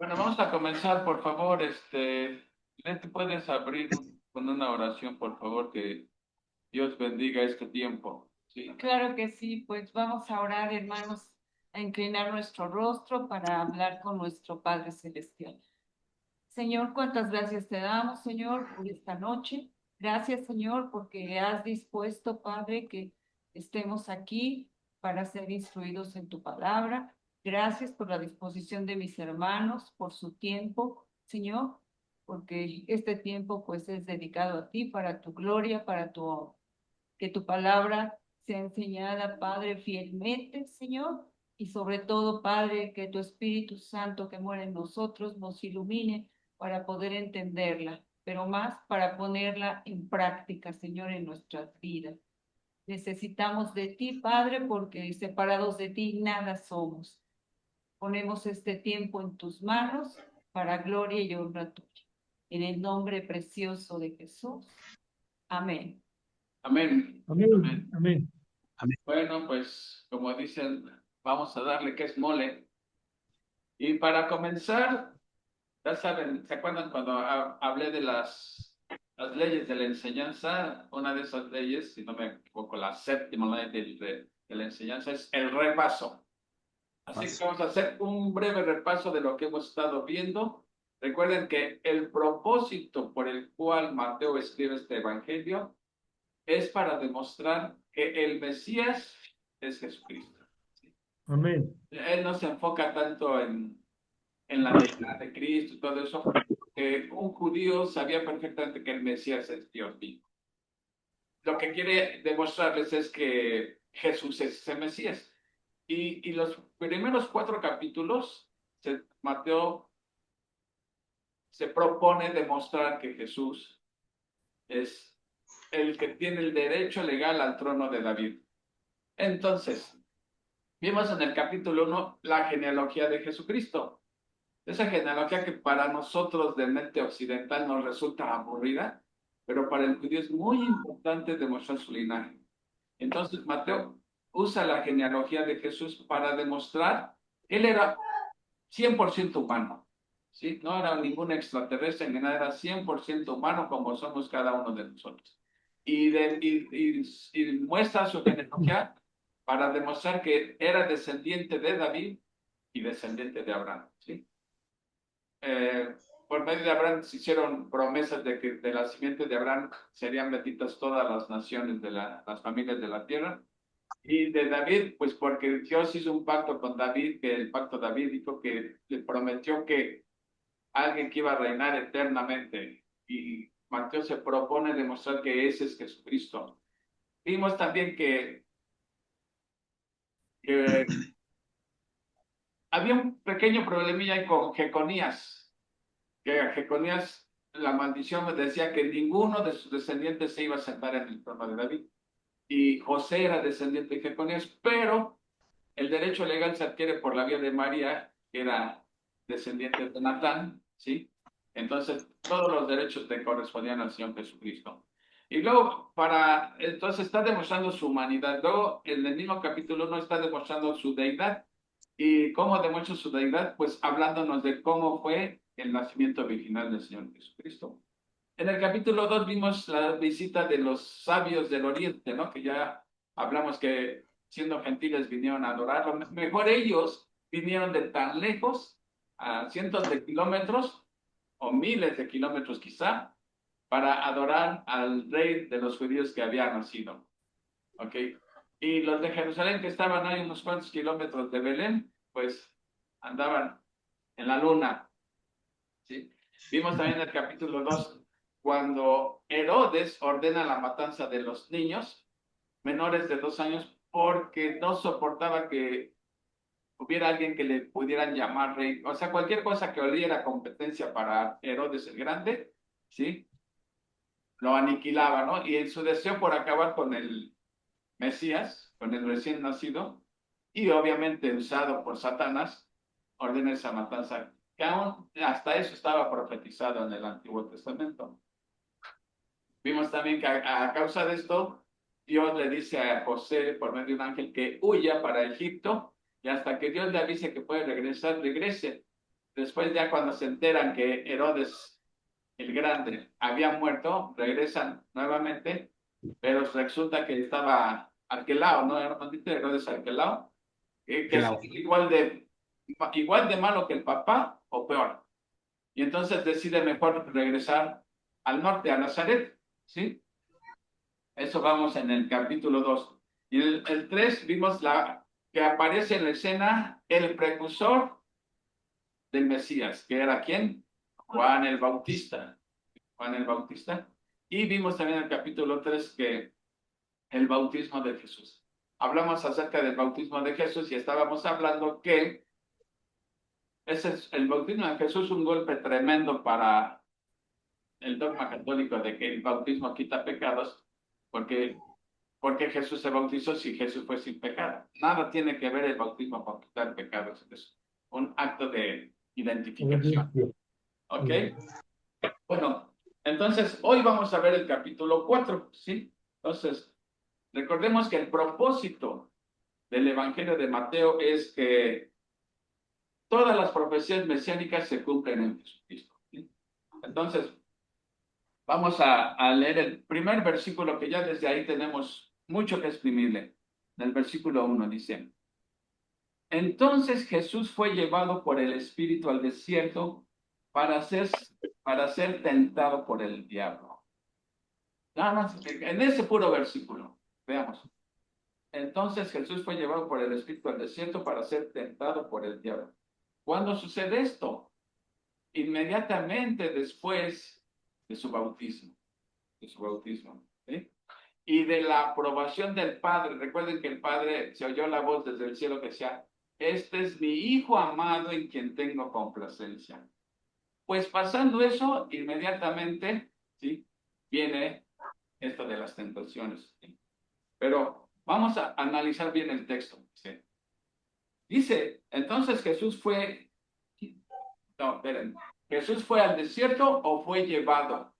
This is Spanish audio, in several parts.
Bueno, vamos a comenzar, por favor. Leti, puedes abrir con una oración, por favor, que Dios bendiga este tiempo. Sí. Claro que sí, pues vamos a orar, hermanos, a inclinar nuestro rostro para hablar con nuestro Padre Celestial. Señor, cuántas gracias te damos, Señor, por esta noche. Gracias, Señor, porque has dispuesto, Padre, que estemos aquí para ser instruidos en tu palabra. Gracias por la disposición de mis hermanos, por su tiempo, Señor, porque este tiempo pues es dedicado a ti, para tu gloria, para tu que tu palabra sea enseñada, Padre, fielmente, Señor, y sobre todo, Padre, que tu Espíritu Santo que muere en nosotros nos ilumine para poder entenderla, pero más para ponerla en práctica, Señor, en nuestras vidas. Necesitamos de ti, Padre, porque separados de ti nada somos. Ponemos este tiempo en tus manos para gloria y honra tuya. En el nombre precioso de Jesús. Amén. Amén. Amén, Amén. amén. Bueno, pues como dicen, vamos a darle que es mole. Y para comenzar, ya saben, ¿se acuerdan cuando hablé de las leyes de la enseñanza? Una de esas leyes, si no me equivoco, la séptima ley de la enseñanza es el repaso. Así que vamos a hacer un breve repaso de lo que hemos estado viendo. Recuerden que el propósito por el cual Mateo escribe este evangelio es para demostrar que el Mesías es Jesucristo. Amén. Él no se enfoca tanto en la deidad de Cristo y todo eso, que un judío sabía perfectamente que el Mesías es Dios mismo. Lo que quiere demostrarles es que Jesús es ese Mesías. Y los primeros 4 capítulos, Mateo se propone demostrar que Jesús es el que tiene el derecho legal al trono de David. Entonces, vimos en el capítulo 1 la genealogía de Jesucristo. Esa genealogía que para nosotros de mente occidental nos resulta aburrida, pero para el judío es muy importante demostrar su linaje. Entonces, Mateo usa la genealogía de Jesús para demostrar que él era 100% humano, ¿sí? No era ningún extraterrestre ni nada, era 100% humano como somos cada uno de nosotros. Y muestra su genealogía para demostrar que era descendiente de David y descendiente de Abraham, ¿sí? Eh, por medio de Abraham se hicieron promesas de que de la simiente de Abraham serían benditas todas las naciones de las familias de la tierra. Y de David, pues porque Dios hizo un pacto con David, que el pacto davídico que le prometió que alguien que iba a reinar eternamente. Y Mateo se propone demostrar que ese es Jesucristo. Vimos también que había un pequeño problemilla ahí con Jeconías, que a Jeconías la maldición me decía que ninguno de sus descendientes se iba a sentar en el trono de David. Y José era descendiente de Jeconías, pero el derecho legal se adquiere por la vía de María, que era descendiente de Natán, ¿sí? Entonces, todos los derechos le correspondían al Señor Jesucristo. Y luego, entonces está demostrando su humanidad. Luego, en el mismo capítulo 1 está demostrando su deidad. ¿Y cómo demuestra su deidad? Pues hablándonos de cómo fue el nacimiento original del Señor Jesucristo. En el capítulo 2 vimos la visita de los sabios del Oriente, ¿no? Que ya hablamos que siendo gentiles vinieron a adorarlo. Mejor ellos vinieron de tan lejos, a cientos de kilómetros o miles de kilómetros quizá, para adorar al rey de los judíos que había nacido. ¿Ok? Y los de Jerusalén que estaban ahí unos cuantos kilómetros de Belén, pues andaban en la luna, ¿sí? Vimos también en el capítulo 2 cuando Herodes ordena la matanza de los niños menores de 2 años porque no soportaba que hubiera alguien que le pudieran llamar rey. O sea, cualquier cosa que oliera competencia para Herodes el Grande, ¿sí? Lo aniquilaba, ¿no? Y en su deseo por acabar con el Mesías, con el recién nacido, y obviamente usado por Satanás, ordena esa matanza, que aún hasta eso estaba profetizado en el Antiguo Testamento. Vimos también que a causa de esto, Dios le dice a José por medio de un ángel que huya para Egipto y hasta que Dios le avise que puede regresar, regrese. después ya cuando se enteran que Herodes el Grande había muerto, regresan nuevamente, pero resulta que estaba Arquelao, ¿no? Hermanito Herodes Arquelao, que es Claro. igual de malo que el papá o peor. Y entonces decide mejor regresar al norte, a Nazaret, ¿sí? Eso vamos en el capítulo 2. Y en el 3 vimos que aparece en la escena el precursor del Mesías, que era ¿quién? Juan el Bautista. Juan el Bautista. Y vimos también en el capítulo 3 que el bautismo de Jesús. Hablamos acerca del bautismo de Jesús y estábamos hablando que ese es el bautismo de Jesús, un golpe tremendo para el dogma católico de que el bautismo quita pecados, porque Jesús se bautizó si Jesús fue sin pecado. Nada tiene que ver el bautismo con quitar pecados, es un acto de identificación. ¿Ok? Bueno, entonces hoy vamos a ver el capítulo 4, ¿sí? Entonces, recordemos que el propósito del Evangelio de Mateo es que todas las profecías mesiánicas se cumplen en Jesucristo, ¿sí? Entonces, vamos a leer el primer versículo que ya desde ahí tenemos mucho que exprimirle. Del versículo 1 dice: Entonces Jesús fue llevado por el Espíritu al desierto para ser tentado por el diablo. Nada más, en ese puro versículo, veamos. Entonces Jesús fue llevado por el Espíritu al desierto para ser tentado por el diablo. ¿Cuándo sucede esto? Inmediatamente después de su bautismo. ¿Sí? Y de la aprobación del Padre. Recuerden que el Padre se oyó la voz desde el cielo que decía: este es mi Hijo amado en quien tengo complacencia. Pues pasando eso, inmediatamente, ¿sí?, viene esto de las tentaciones, ¿sí? Pero vamos a analizar bien el texto, ¿sí? Dice, entonces Jesús fue, no, esperen, ¿Jesús fue al desierto o fue llevado?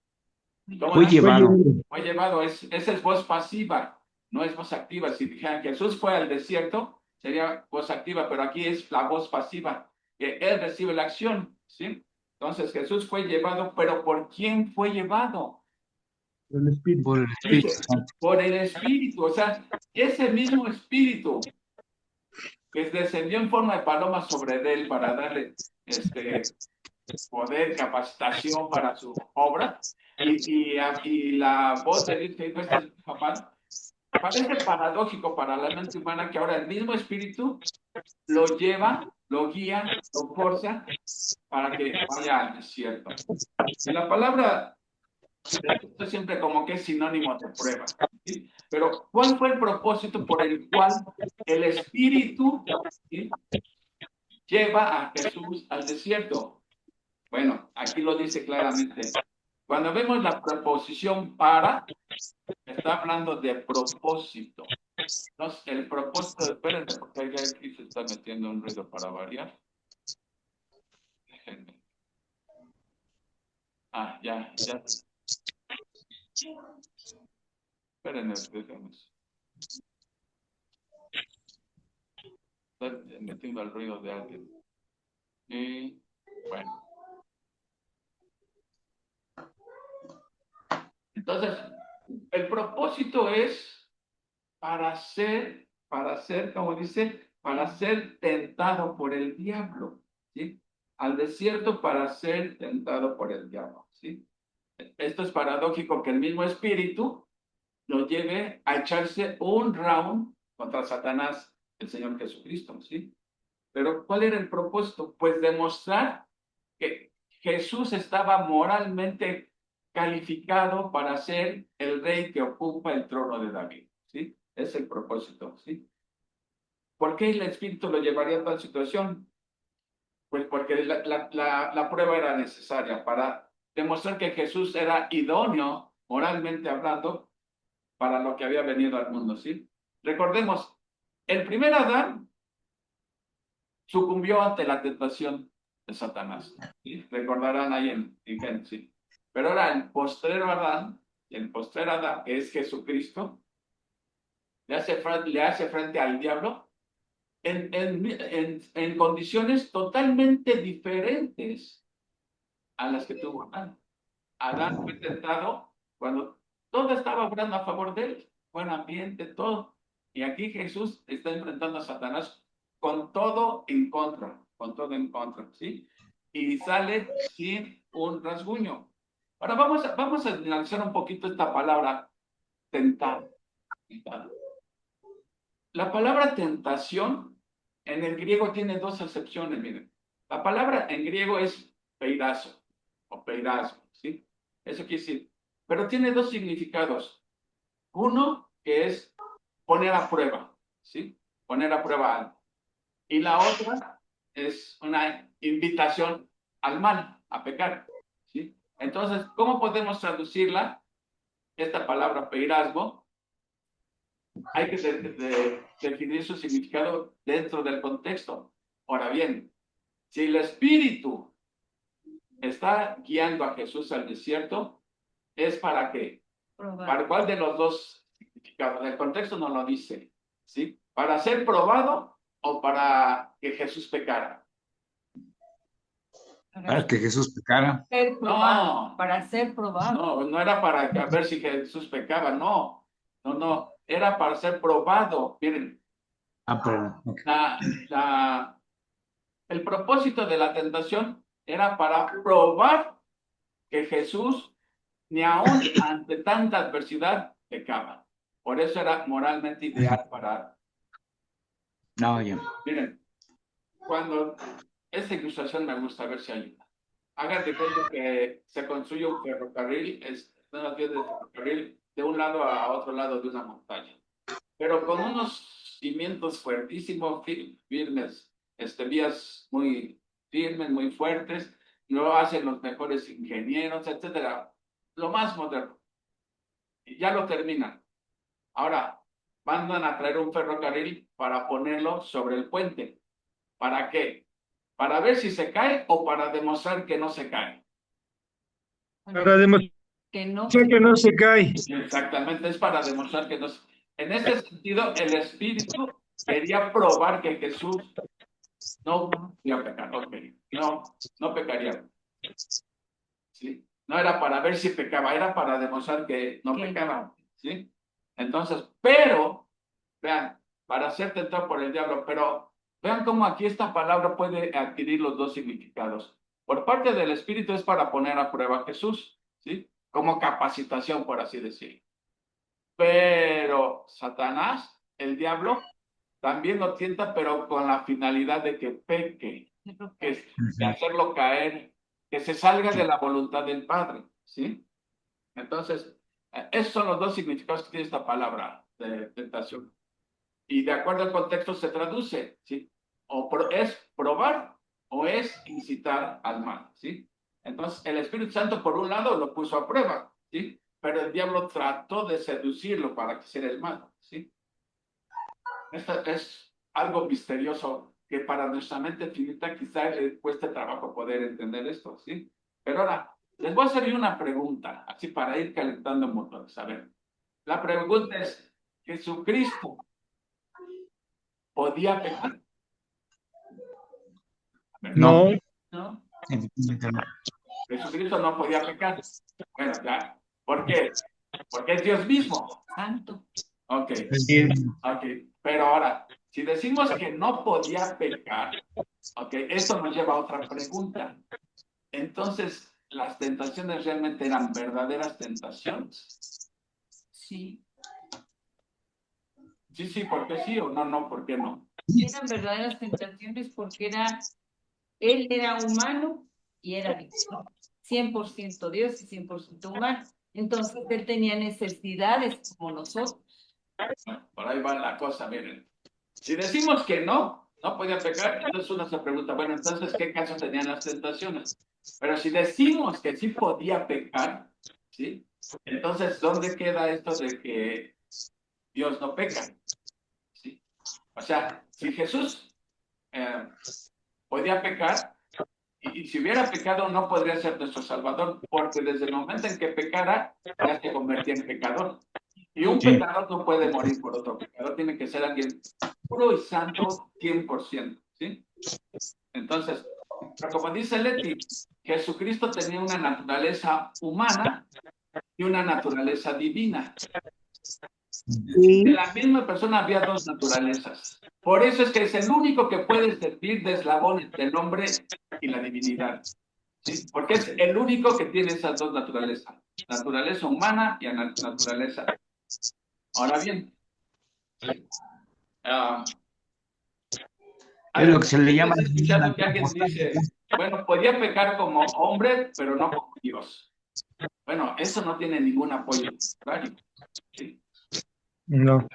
Fue llevado. Fue llevado, esa es voz pasiva, no es voz activa. Si dijeran Jesús fue al desierto, sería voz activa, pero aquí es la voz pasiva, que él recibe la acción, ¿sí? Entonces Jesús fue llevado, pero ¿por quién fue llevado? Por el Espíritu. Dice, por el Espíritu, o sea, ese mismo Espíritu que descendió en forma de paloma sobre él para darle poder, capacitación para su obra, y la voz de Dios que dijo: este es mi papá. Parece paradójico para la mente humana que ahora el mismo Espíritu lo lleva, lo guía, lo forza para que vaya al desierto. Y la palabra desierto siempre como que es sinónimo de prueba, ¿sí? Pero ¿cuál fue el propósito por el cual el Espíritu, ¿sí?, lleva a Jesús al desierto? Bueno, aquí lo dice claramente. Cuando vemos la preposición para, está hablando de propósito. Entonces, el propósito, espérenme, porque aquí se está metiendo un ruido para variar. Déjenme. Ya. Espérenme, déjenme. Está metiendo el ruido de alguien. Y bueno. Entonces, el propósito es para ser, como dice, para ser tentado por el diablo, ¿sí? Al desierto para ser tentado por el diablo, ¿sí? Esto es paradójico, que el mismo espíritu lo lleve a echarse un round contra Satanás, el Señor Jesucristo, ¿sí? Pero ¿cuál era el propósito? Pues demostrar que Jesús estaba moralmente calificado para ser el rey que ocupa el trono de David, ¿sí? Es el propósito, ¿sí? ¿Por qué el Espíritu lo llevaría a tal situación? Pues porque la prueba era necesaria para demostrar que Jesús era idóneo, moralmente hablando, para lo que había venido al mundo, ¿sí? Recordemos, el primer Adán sucumbió ante la tentación de Satanás, ¿sí? Recordarán ahí en Génesis. Pero ahora el postrer Adán, que es Jesucristo, le hace frente al diablo en condiciones totalmente diferentes a las que tuvo Adán. Adán fue tentado cuando todo estaba obrando a favor de él, buen ambiente, todo. Y aquí Jesús está enfrentando a Satanás con todo en contra, ¿sí? Y sale sin un rasguño. Ahora vamos a analizar un poquito esta palabra, tentar. La palabra tentación en el griego tiene dos acepciones, miren. La palabra en griego es peirazo o peirasmo, ¿sí? Eso quiere decir, pero tiene dos significados. Uno que es poner a prueba, ¿sí? Poner a prueba algo. Y la otra es una invitación al mal, a pecar, ¿sí? Entonces, ¿cómo podemos traducirla? Esta palabra peirasmo hay que definir su significado dentro del contexto. Ahora bien, si el Espíritu está guiando a Jesús al desierto, ¿es para qué? ¿Para cuál de los dos significados? El contexto no lo dice, ¿sí? ¿Para ser probado o para que Jesús pecara? Para que Jesús pecara. No, para ser probado. no era para ver si Jesús pecaba, no, era para ser probado. Miren, Perdón. Okay. el propósito de la tentación era para probar que Jesús, ni aún ante tanta adversidad, pecaba. Por eso era moralmente ideal para... No, ya. Miren, cuando esta ilustración me gusta, a ver si ayuda. Hagan de cuenta que se construye un ferrocarril, una vía de ferrocarril de un lado a otro lado de una montaña, pero con unos cimientos fuertísimos, firmes, vías muy firmes, muy fuertes, lo hacen los mejores ingenieros, etcétera, lo más moderno. Y ya lo terminan. Ahora, mandan a traer un ferrocarril para ponerlo sobre el puente. ¿Para qué? ¿Para ver si se cae o para demostrar que no se cae? Para demostrar que no se cae. Exactamente, es para demostrar que no se... En ese sentido, el Espíritu quería probar que Jesús no iba a pecar. Okay. No pecaría. ¿Sí? No era para ver si pecaba, era para demostrar que no pecaba. ¿Sí? Entonces, pero, vean, para ser tentado por el diablo, pero vean cómo aquí esta palabra puede adquirir los dos significados. Por parte del Espíritu es para poner a prueba a Jesús, ¿sí? Como capacitación, por así decirlo. Pero Satanás, el diablo, también lo tienta, pero con la finalidad de que peque, de hacerlo caer, que se salga de la voluntad del Padre, ¿sí? Entonces, esos son los dos significados que tiene esta palabra de tentación. Y de acuerdo al contexto se traduce, ¿sí? Es probar o es incitar al mal, ¿sí? Entonces, el Espíritu Santo, por un lado, lo puso a prueba, ¿sí? Pero el diablo trató de seducirlo para que hiciera el mal, ¿sí? Esto es algo misterioso que para nuestra mente finita quizá le cueste trabajo poder entender esto, ¿sí? Pero ahora, les voy a hacer una pregunta, así para ir calentando motores. A ver, la pregunta es, ¿Jesucristo podía pecar? No. ¿No? Jesucristo no podía pecar. Bueno, ya. ¿Por qué? Porque es Dios mismo. Santo. Ok. Ok. Pero ahora, si decimos que no podía pecar, ok, esto nos lleva a otra pregunta. Entonces, ¿las tentaciones realmente eran verdaderas tentaciones? Sí. Sí, ¿por qué sí o no, ¿por qué no? Eran verdaderas tentaciones porque él era humano y era Dios. 100% Dios y 100% humano. Entonces él tenía necesidades como nosotros. Bueno, por ahí va la cosa, miren. Si decimos que no podía pecar, entonces uno se pregunta, bueno, entonces, ¿qué caso tenían las tentaciones? Pero si decimos que sí podía pecar, ¿sí? Entonces, ¿dónde queda esto de que Dios no peca? ¿Sí? O sea, si Jesús podía pecar, y si hubiera pecado no podría ser nuestro Salvador, porque desde el momento en que pecara, ya se convertía en pecador. Y un Sí. pecador no puede morir por otro pecador, tiene que ser alguien puro y santo 100%, ¿sí? Entonces, pero como dice Leti, Jesucristo tenía una naturaleza humana y una naturaleza divina. En la misma persona había dos naturalezas. Por eso es que es el único que puede servir de eslabón entre el hombre y la divinidad. ¿Sí? Porque es el único que tiene esas dos naturalezas. Naturaleza humana y naturaleza. Ahora bien, Es lo que se le llama ¿has escuchado que alguien dice, bueno, podía pecar como hombre, pero no como Dios? Bueno, eso no tiene ningún apoyo contrario. ¿Sí? No.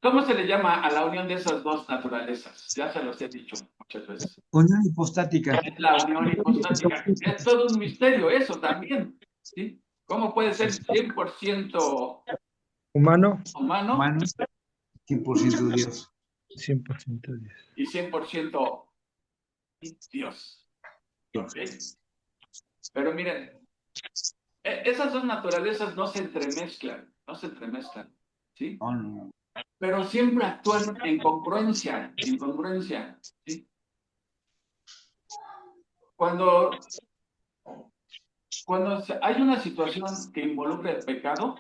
¿Cómo se le llama a la unión de esas dos naturalezas? Ya se los he dicho muchas veces. unión hipostática. Es la unión hipostática. Es todo un misterio eso también. ¿Sí? ¿Cómo puede ser 100% Humano, humano Humano, 100% Dios. 100% Dios. y 100% Dios? ¿Ok? Pero miren, esas dos naturalezas no se entremezclan, no se entremezclan, ¿sí? No, no. Pero siempre actúan en congruencia, ¿sí? Cuando hay una situación que involucra el pecado,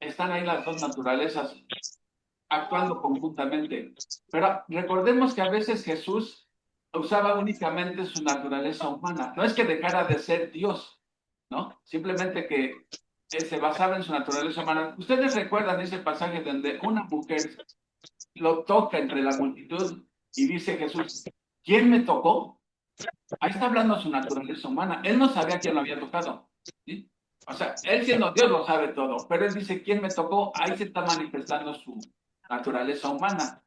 están ahí las dos naturalezas actuando conjuntamente. Pero recordemos que a veces Jesús usaba únicamente su naturaleza humana. No es que dejara de ser Dios, ¿no? Simplemente que se basaba en su naturaleza humana. Ustedes recuerdan ese pasaje donde una mujer lo toca entre la multitud y dice Jesús, ¿quién me tocó? Ahí está hablando su naturaleza humana. Él no sabía quién lo había tocado, ¿sí? O sea, él siendo Dios lo sabe todo, pero él dice, ¿quién me tocó? Ahí se está manifestando su naturaleza humana.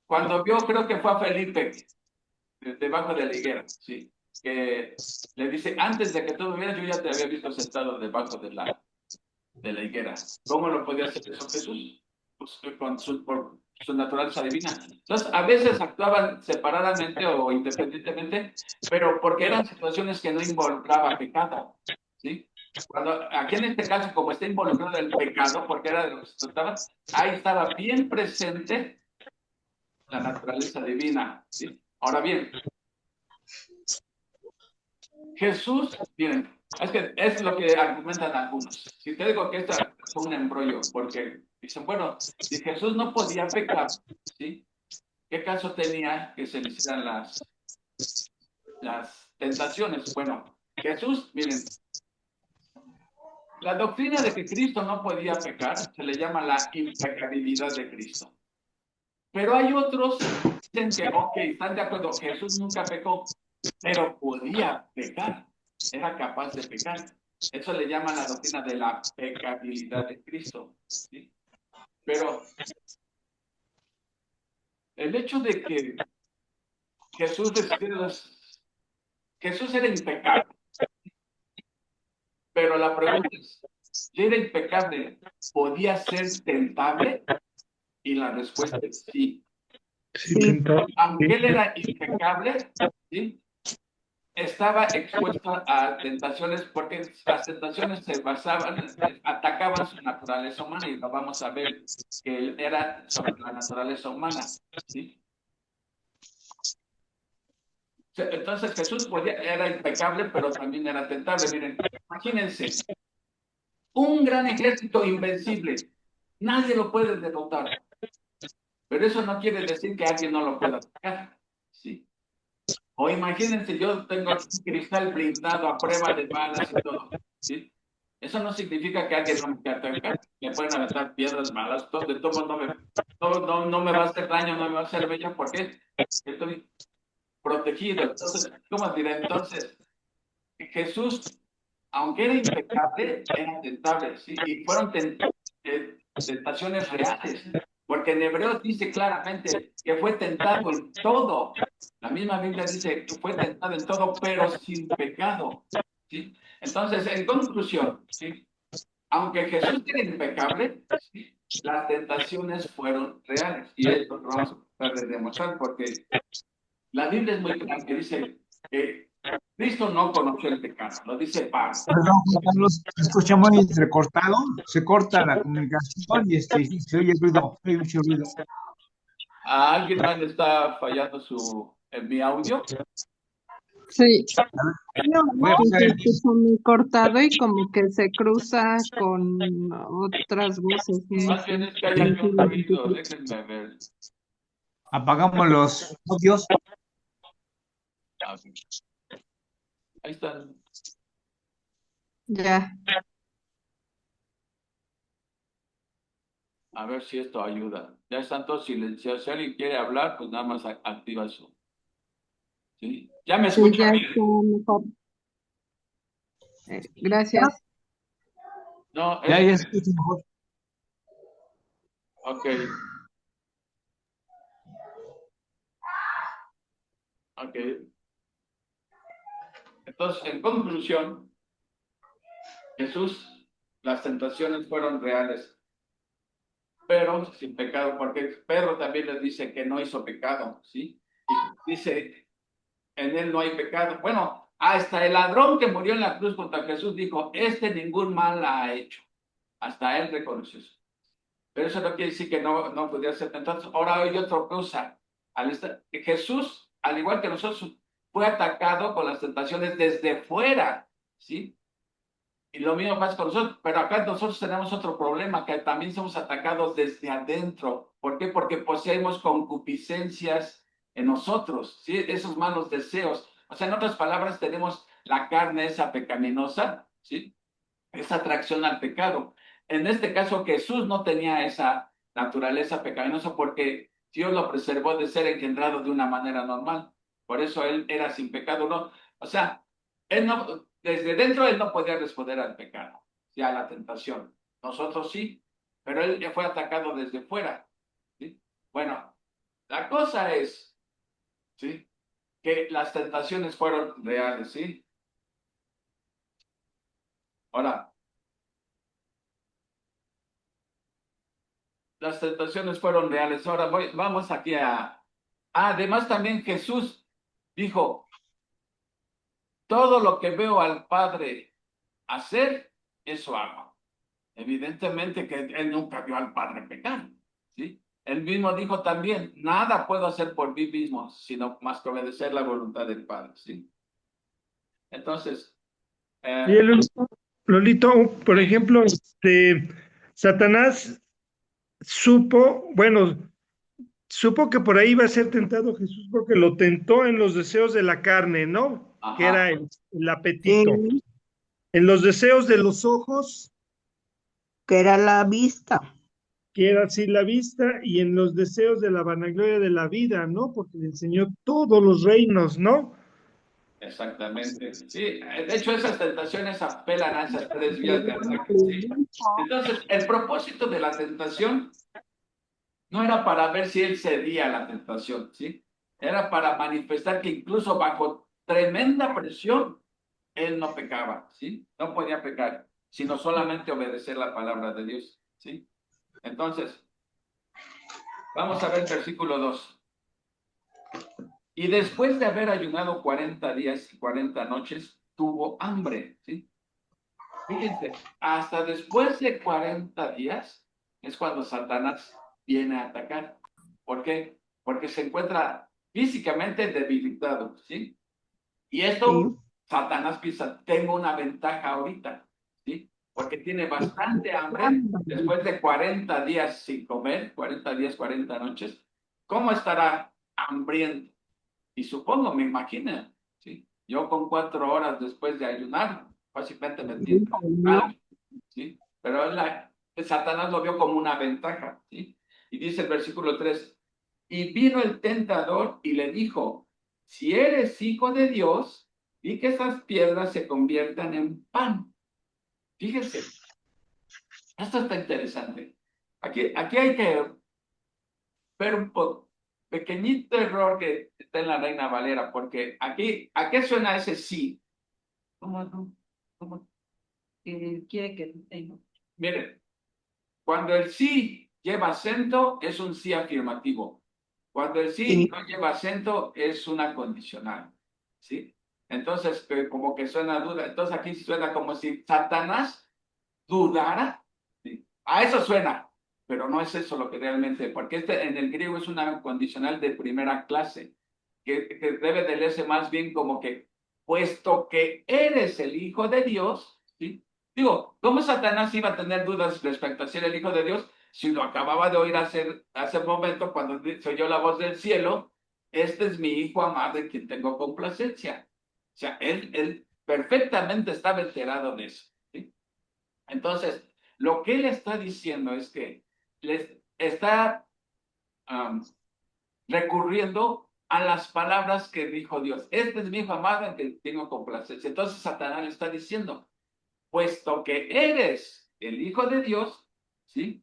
Cuando vio, creo que fue a Felipe, debajo de la higuera, ¿sí? Que le dice, antes de que tú me vieras, yo ya te había visto sentado debajo de la higuera. ¿Cómo lo podía hacer eso Jesús? Pues, por su naturaleza divina. Entonces, a veces actuaban separadamente o independientemente, pero porque eran situaciones que no involucraban pecado, ¿sí? Cuando, aquí en este caso, como está involucrado el pecado, porque era de lo que se trataba, ahí estaba bien presente la naturaleza divina, ¿sí? Ahora bien, Jesús, miren, es que es lo que argumentan algunos. Si te digo que esto es un embrollo, porque dicen, bueno, si Jesús no podía pecar, ¿sí? ¿Qué caso tenía que se le hicieran las tentaciones? Bueno, Jesús, miren, la doctrina de que Cristo no podía pecar se le llama la impecabilidad de Cristo. Pero hay otros que dicen que, ok, están de acuerdo, Jesús nunca pecó, pero podía pecar, era capaz de pecar. Eso le llaman la doctrina de la pecabilidad de Cristo, ¿sí? Pero el hecho de que Jesús era impecable, pero la pregunta es, si era impecable, ¿podía ser tentable? Y la respuesta es sí. Sí, tentado. Aunque él era impecable, ¿sí? Estaba expuesto a tentaciones porque las tentaciones se basaban, atacaban su naturaleza humana y lo vamos a ver que era sobre la naturaleza humana, ¿sí? Entonces Jesús era impecable, pero también era tentable. Miren, imagínense, un gran ejército invencible, nadie lo puede derrotar, pero eso no quiere decir que alguien no lo pueda atacar, ¿sí? O imagínense, yo tengo un cristal blindado a prueba de balas y todo, ¿sí? Eso no significa que alguien no me pueda atacar. Me pueden aventar piedras malas, todo, de todo no me va a hacer daño, no me va a hacer bella, porque estoy protegido. Entonces, ¿cómo diré? Entonces, Jesús, aunque era impecable, era tentable, ¿sí? Y fueron tentaciones reales, porque en Hebreos dice claramente que fue tentado en todo. La misma Biblia dice que fue tentado en todo, pero sin pecado, ¿sí? Entonces, en conclusión, ¿sí? Aunque Jesús era impecable, ¿sí? Las tentaciones fueron reales. Y esto lo vamos a tratar de demostrar porque la Biblia es muy clara que dice que Cristo no conoció el pecado, lo dice Pablo. Perdón, Juan Carlos, se escucha muy entrecortado, se corta la comunicación y se oye ruido, se oye mucho ruido. ¿A alguien más le está fallando en mi audio? Sí, Voy a sí, pasar se el... escucha muy cortado y como que se cruza con otras voces, no Más bien sé. es que hay aquí un ruido, déjenme ver. Apagamos los audios. A ver. Ahí están. Ya, A ver si esto ayuda. Ya están todos silenciados. Si alguien quiere hablar, pues nada más activa su. ¿Sí? ¿Ya me sí, escuchan ya bien? está mejor. Gracias. No, Ya, es ya que. se escucha mejor. Ok. Ok. Entonces, en conclusión, Jesús, las tentaciones fueron reales, pero sin pecado, porque Pedro también les dice que no hizo pecado, ¿sí? Y dice, en él no hay pecado. Bueno, hasta el ladrón que murió en la cruz contra Jesús dijo, ningún mal ha hecho. Hasta él reconoció eso. Pero eso no quiere decir que no podía ser tentado. Ahora hay otra cosa. Jesús, al igual que nosotros, fue atacado con las tentaciones desde fuera, ¿sí? Y lo mismo pasa con nosotros, pero acá nosotros tenemos otro problema, que también somos atacados desde adentro. ¿Por qué? Porque poseemos concupiscencias en nosotros, ¿sí? Esos malos deseos. O sea, en otras palabras, tenemos la carne esa pecaminosa, ¿sí? Esa atracción al pecado. En este caso, Jesús no tenía esa naturaleza pecaminosa porque Dios lo preservó de ser engendrado de una manera normal. Por eso él era sin pecado, ¿no? O sea, él no, desde dentro él no podía responder al pecado, ya a la tentación. Nosotros sí, pero él ya fue atacado desde fuera, ¿sí? Bueno, la cosa es, ¿sí? Que las tentaciones fueron reales, ¿sí? Ahora, las tentaciones fueron reales. Ahora vamos aquí a... además también Jesús dijo, todo lo que veo al Padre hacer, eso hago. Evidentemente que él nunca vio al Padre pecar, ¿sí? Él mismo dijo también, nada puedo hacer por mí mismo, sino más que obedecer la voluntad del Padre, ¿sí? Entonces, Y Lolito, por ejemplo, Satanás supo que por ahí iba a ser tentado Jesús porque lo tentó en los deseos de la carne, ¿no? Que ajá, era el apetito. Sí, En los deseos de los ojos, que era la vista. que era así la vista, y en los deseos de la vanagloria de la vida, ¿no? Porque le enseñó todos los reinos, ¿no? exactamente. Sí, de hecho esas tentaciones apelan a esas tres vías de ataque, ¿sí? Entonces, el propósito de la tentación no era para ver si él cedía a la tentación, ¿sí? Era para manifestar que incluso bajo tremenda presión, él no pecaba, ¿sí? No podía pecar, sino solamente obedecer la palabra de Dios, ¿sí? Entonces, vamos a ver el versículo 2. Y después de haber ayunado 40 días y 40 noches, tuvo hambre, ¿sí? Fíjense, hasta después de 40 días es cuando Satanás viene a atacar. ¿Por qué? Porque se encuentra físicamente debilitado, ¿sí? Y Sí. esto, Satanás piensa, tengo una ventaja ahorita, ¿sí? Porque tiene bastante hambre después de 40 días sin comer, 40 días, 40 noches. ¿Cómo estará hambriento? Y supongo, me imagino, ¿sí? Yo con 4 horas después de ayunar, fácilmente me tiento mal, ¿sí? Pero Satanás lo vio como una ventaja, ¿sí? Y dice el versículo 3, y vino el tentador y le dijo, si eres hijo de Dios, y que esas piedras se conviertan en pan. Fíjese, esto está interesante. Aquí hay que ver un pequeñito error que está en la Reina Valera, porque aquí, ¿a qué suena ese sí? Como que quiere que Miren, cuando el sí lleva acento, es un sí afirmativo. Cuando el sí Sí. no lleva acento, es una condicional, ¿sí? Entonces, como que suena duda. Entonces aquí suena como si Satanás dudara. ¿Sí? A eso suena, pero no es eso lo que realmente, porque en el griego es una condicional de primera clase, que debe de leerse más bien como que, puesto que eres el Hijo de Dios, ¿sí? Digo, ¿cómo Satanás iba a tener dudas respecto a ser el Hijo de Dios si lo acababa de oír hace un momento cuando se oyó la voz del cielo? Este es mi Hijo amado en quien tengo complacencia. O sea, él perfectamente estaba enterado de eso, ¿sí? Entonces, lo que él está diciendo es que les está recurriendo a las palabras que dijo Dios. Este es mi Hijo amado en quien tengo complacencia. Entonces, Satanás le está diciendo, puesto que eres el Hijo de Dios, ¿sí?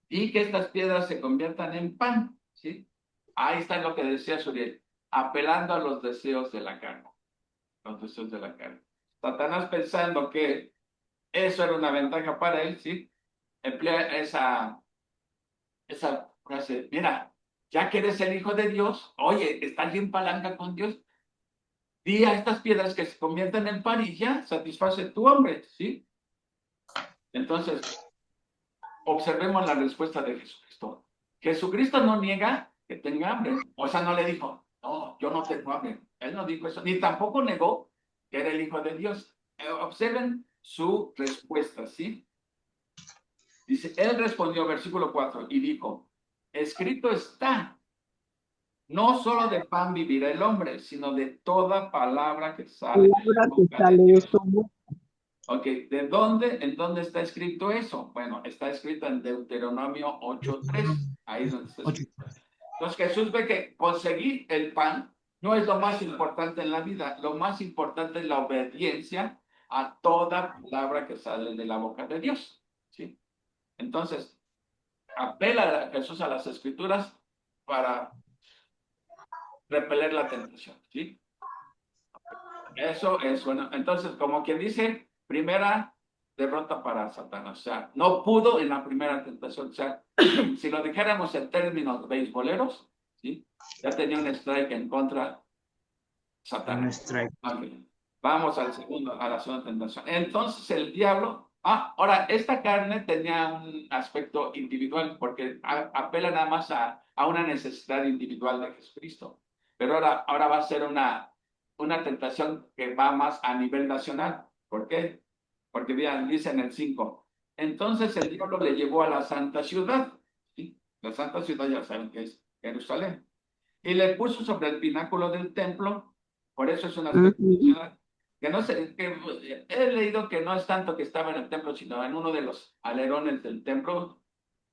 Y que estas piedras se conviertan en pan, ¿sí? Ahí está lo que decía Suriel, apelando a los deseos de la carne, los deseos de la carne. Satanás pensando que eso era una ventaja para él, ¿sí? Emplea esa frase, mira, ya que eres el Hijo de Dios, oye, estás bien palanca con Dios, di a estas piedras que se conviertan en pan y ya, satisface tu hambre, ¿sí? Entonces, observemos la respuesta de Jesucristo. Jesucristo no niega que tenga hambre. O sea, no le dijo, no, yo no tengo hambre. Él no dijo eso, ni tampoco negó que era el Hijo de Dios. Observen su respuesta, ¿sí? Dice, él respondió, versículo 4, y dijo, escrito está, no solo de pan vivirá el hombre, sino de toda palabra que sale de la Palabra que boca de sale de Dios. su boca. Ok, ¿de dónde? ¿En dónde está escrito eso? Bueno, está escrito en Deuteronomio 8:3. Ahí es donde está escrito. Entonces Jesús ve que conseguir el pan no es lo más importante en la vida. Lo más importante es la obediencia a toda palabra que sale de la boca de Dios. ¿Sí? Entonces, apela a Jesús a las escrituras para repeler la tentación. ¿Sí? Eso es bueno. Entonces, como quien dice, primera derrota para Satanás. O sea, no pudo en la primera tentación. O sea, si lo dijéramos en términos beisboleros, ¿sí? Ya tenía un strike en contra Un Satanás. strike. Okay. Vamos a la segunda tentación. Entonces el diablo, ahora, esta carne tenía un aspecto individual porque apela nada más a una necesidad individual de Jesucristo. Pero ahora va a ser una tentación que va más a nivel nacional. ¿Por qué? Porque vean, dice en el 5, entonces el diablo le llevó a la santa ciudad, ¿sí? La santa ciudad ya saben que es Jerusalén, y le puso sobre el pináculo del templo, por eso es una ciudad, que no sé, que he leído que no es tanto que estaba en el templo, sino en uno de los alerones del templo,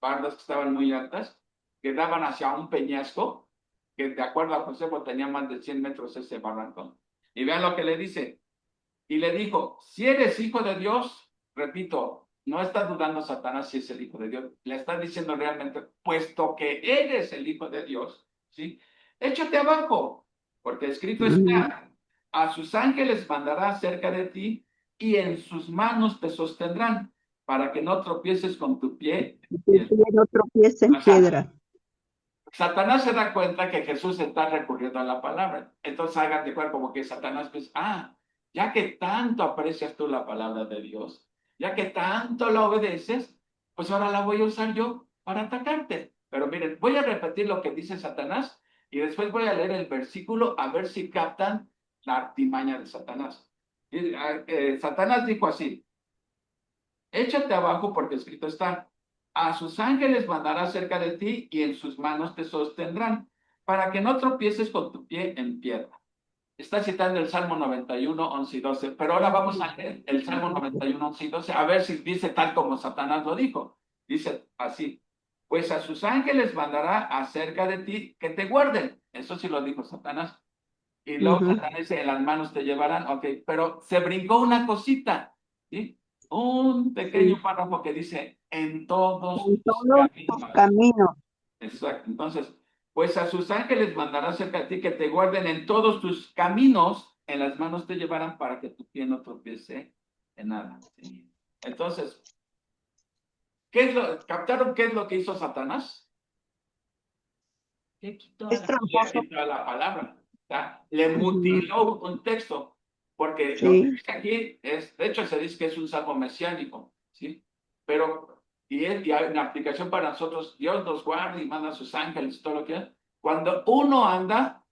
bardas que estaban muy altas, que daban hacia un peñasco, que de acuerdo a Josefo tenía más de 100 metros ese barranco. Y vean lo que le dice, y le dijo, si eres hijo de Dios, repito, no está dudando Satanás si es el hijo de Dios, le está diciendo realmente, puesto que eres el hijo de Dios, ¿sí? Échate abajo, porque escrito está, a sus ángeles mandará cerca de ti y en sus manos te sostendrán para que no tropieces con tu pie. Que no tropiece en O sea, piedra. Satanás se da cuenta que Jesús está recurriendo a la palabra. Entonces hagan de cuenta como que Satanás pues, ya que tanto aprecias tú la palabra de Dios, ya que tanto la obedeces, pues ahora la voy a usar yo para atacarte. Pero miren, voy a repetir lo que dice Satanás y después voy a leer el versículo a ver si captan la artimaña de Satanás. Satanás dijo así, échate abajo porque escrito está, a sus ángeles mandará cerca de ti y en sus manos te sostendrán, para que no tropieces con tu pie en piedra. Está citando el Salmo 91, 11 y 12, pero ahora vamos a leer el Salmo 91, 11 y 12, a ver si dice tal como Satanás lo dijo. Dice así, pues a sus ángeles mandará acerca de ti que te guarden. Eso sí lo dijo Satanás. Y luego Satanás dice, en las manos te llevarán, ok, pero se brincó una cosita, ¿sí? Un pequeño párrafo que dice, en todos En tus todos tus caminos. caminos. Exacto. Entonces, pues a sus ángeles mandará cerca de ti que te guarden en todos tus caminos, en las manos te llevarán para que tu pie no tropiece en nada. ¿Sí? Entonces, ¿captaron qué es lo que hizo Satanás? Le quitó Es a la... tramposo. Le quitó la palabra. O sea, le mutiló un texto. porque lo que Sí. dice aquí es, de hecho se dice que es un salmo mesiánico, ¿sí? Pero, y hay una aplicación para nosotros, Dios nos guarda y manda a sus ángeles y todo lo que es, cuando uno anda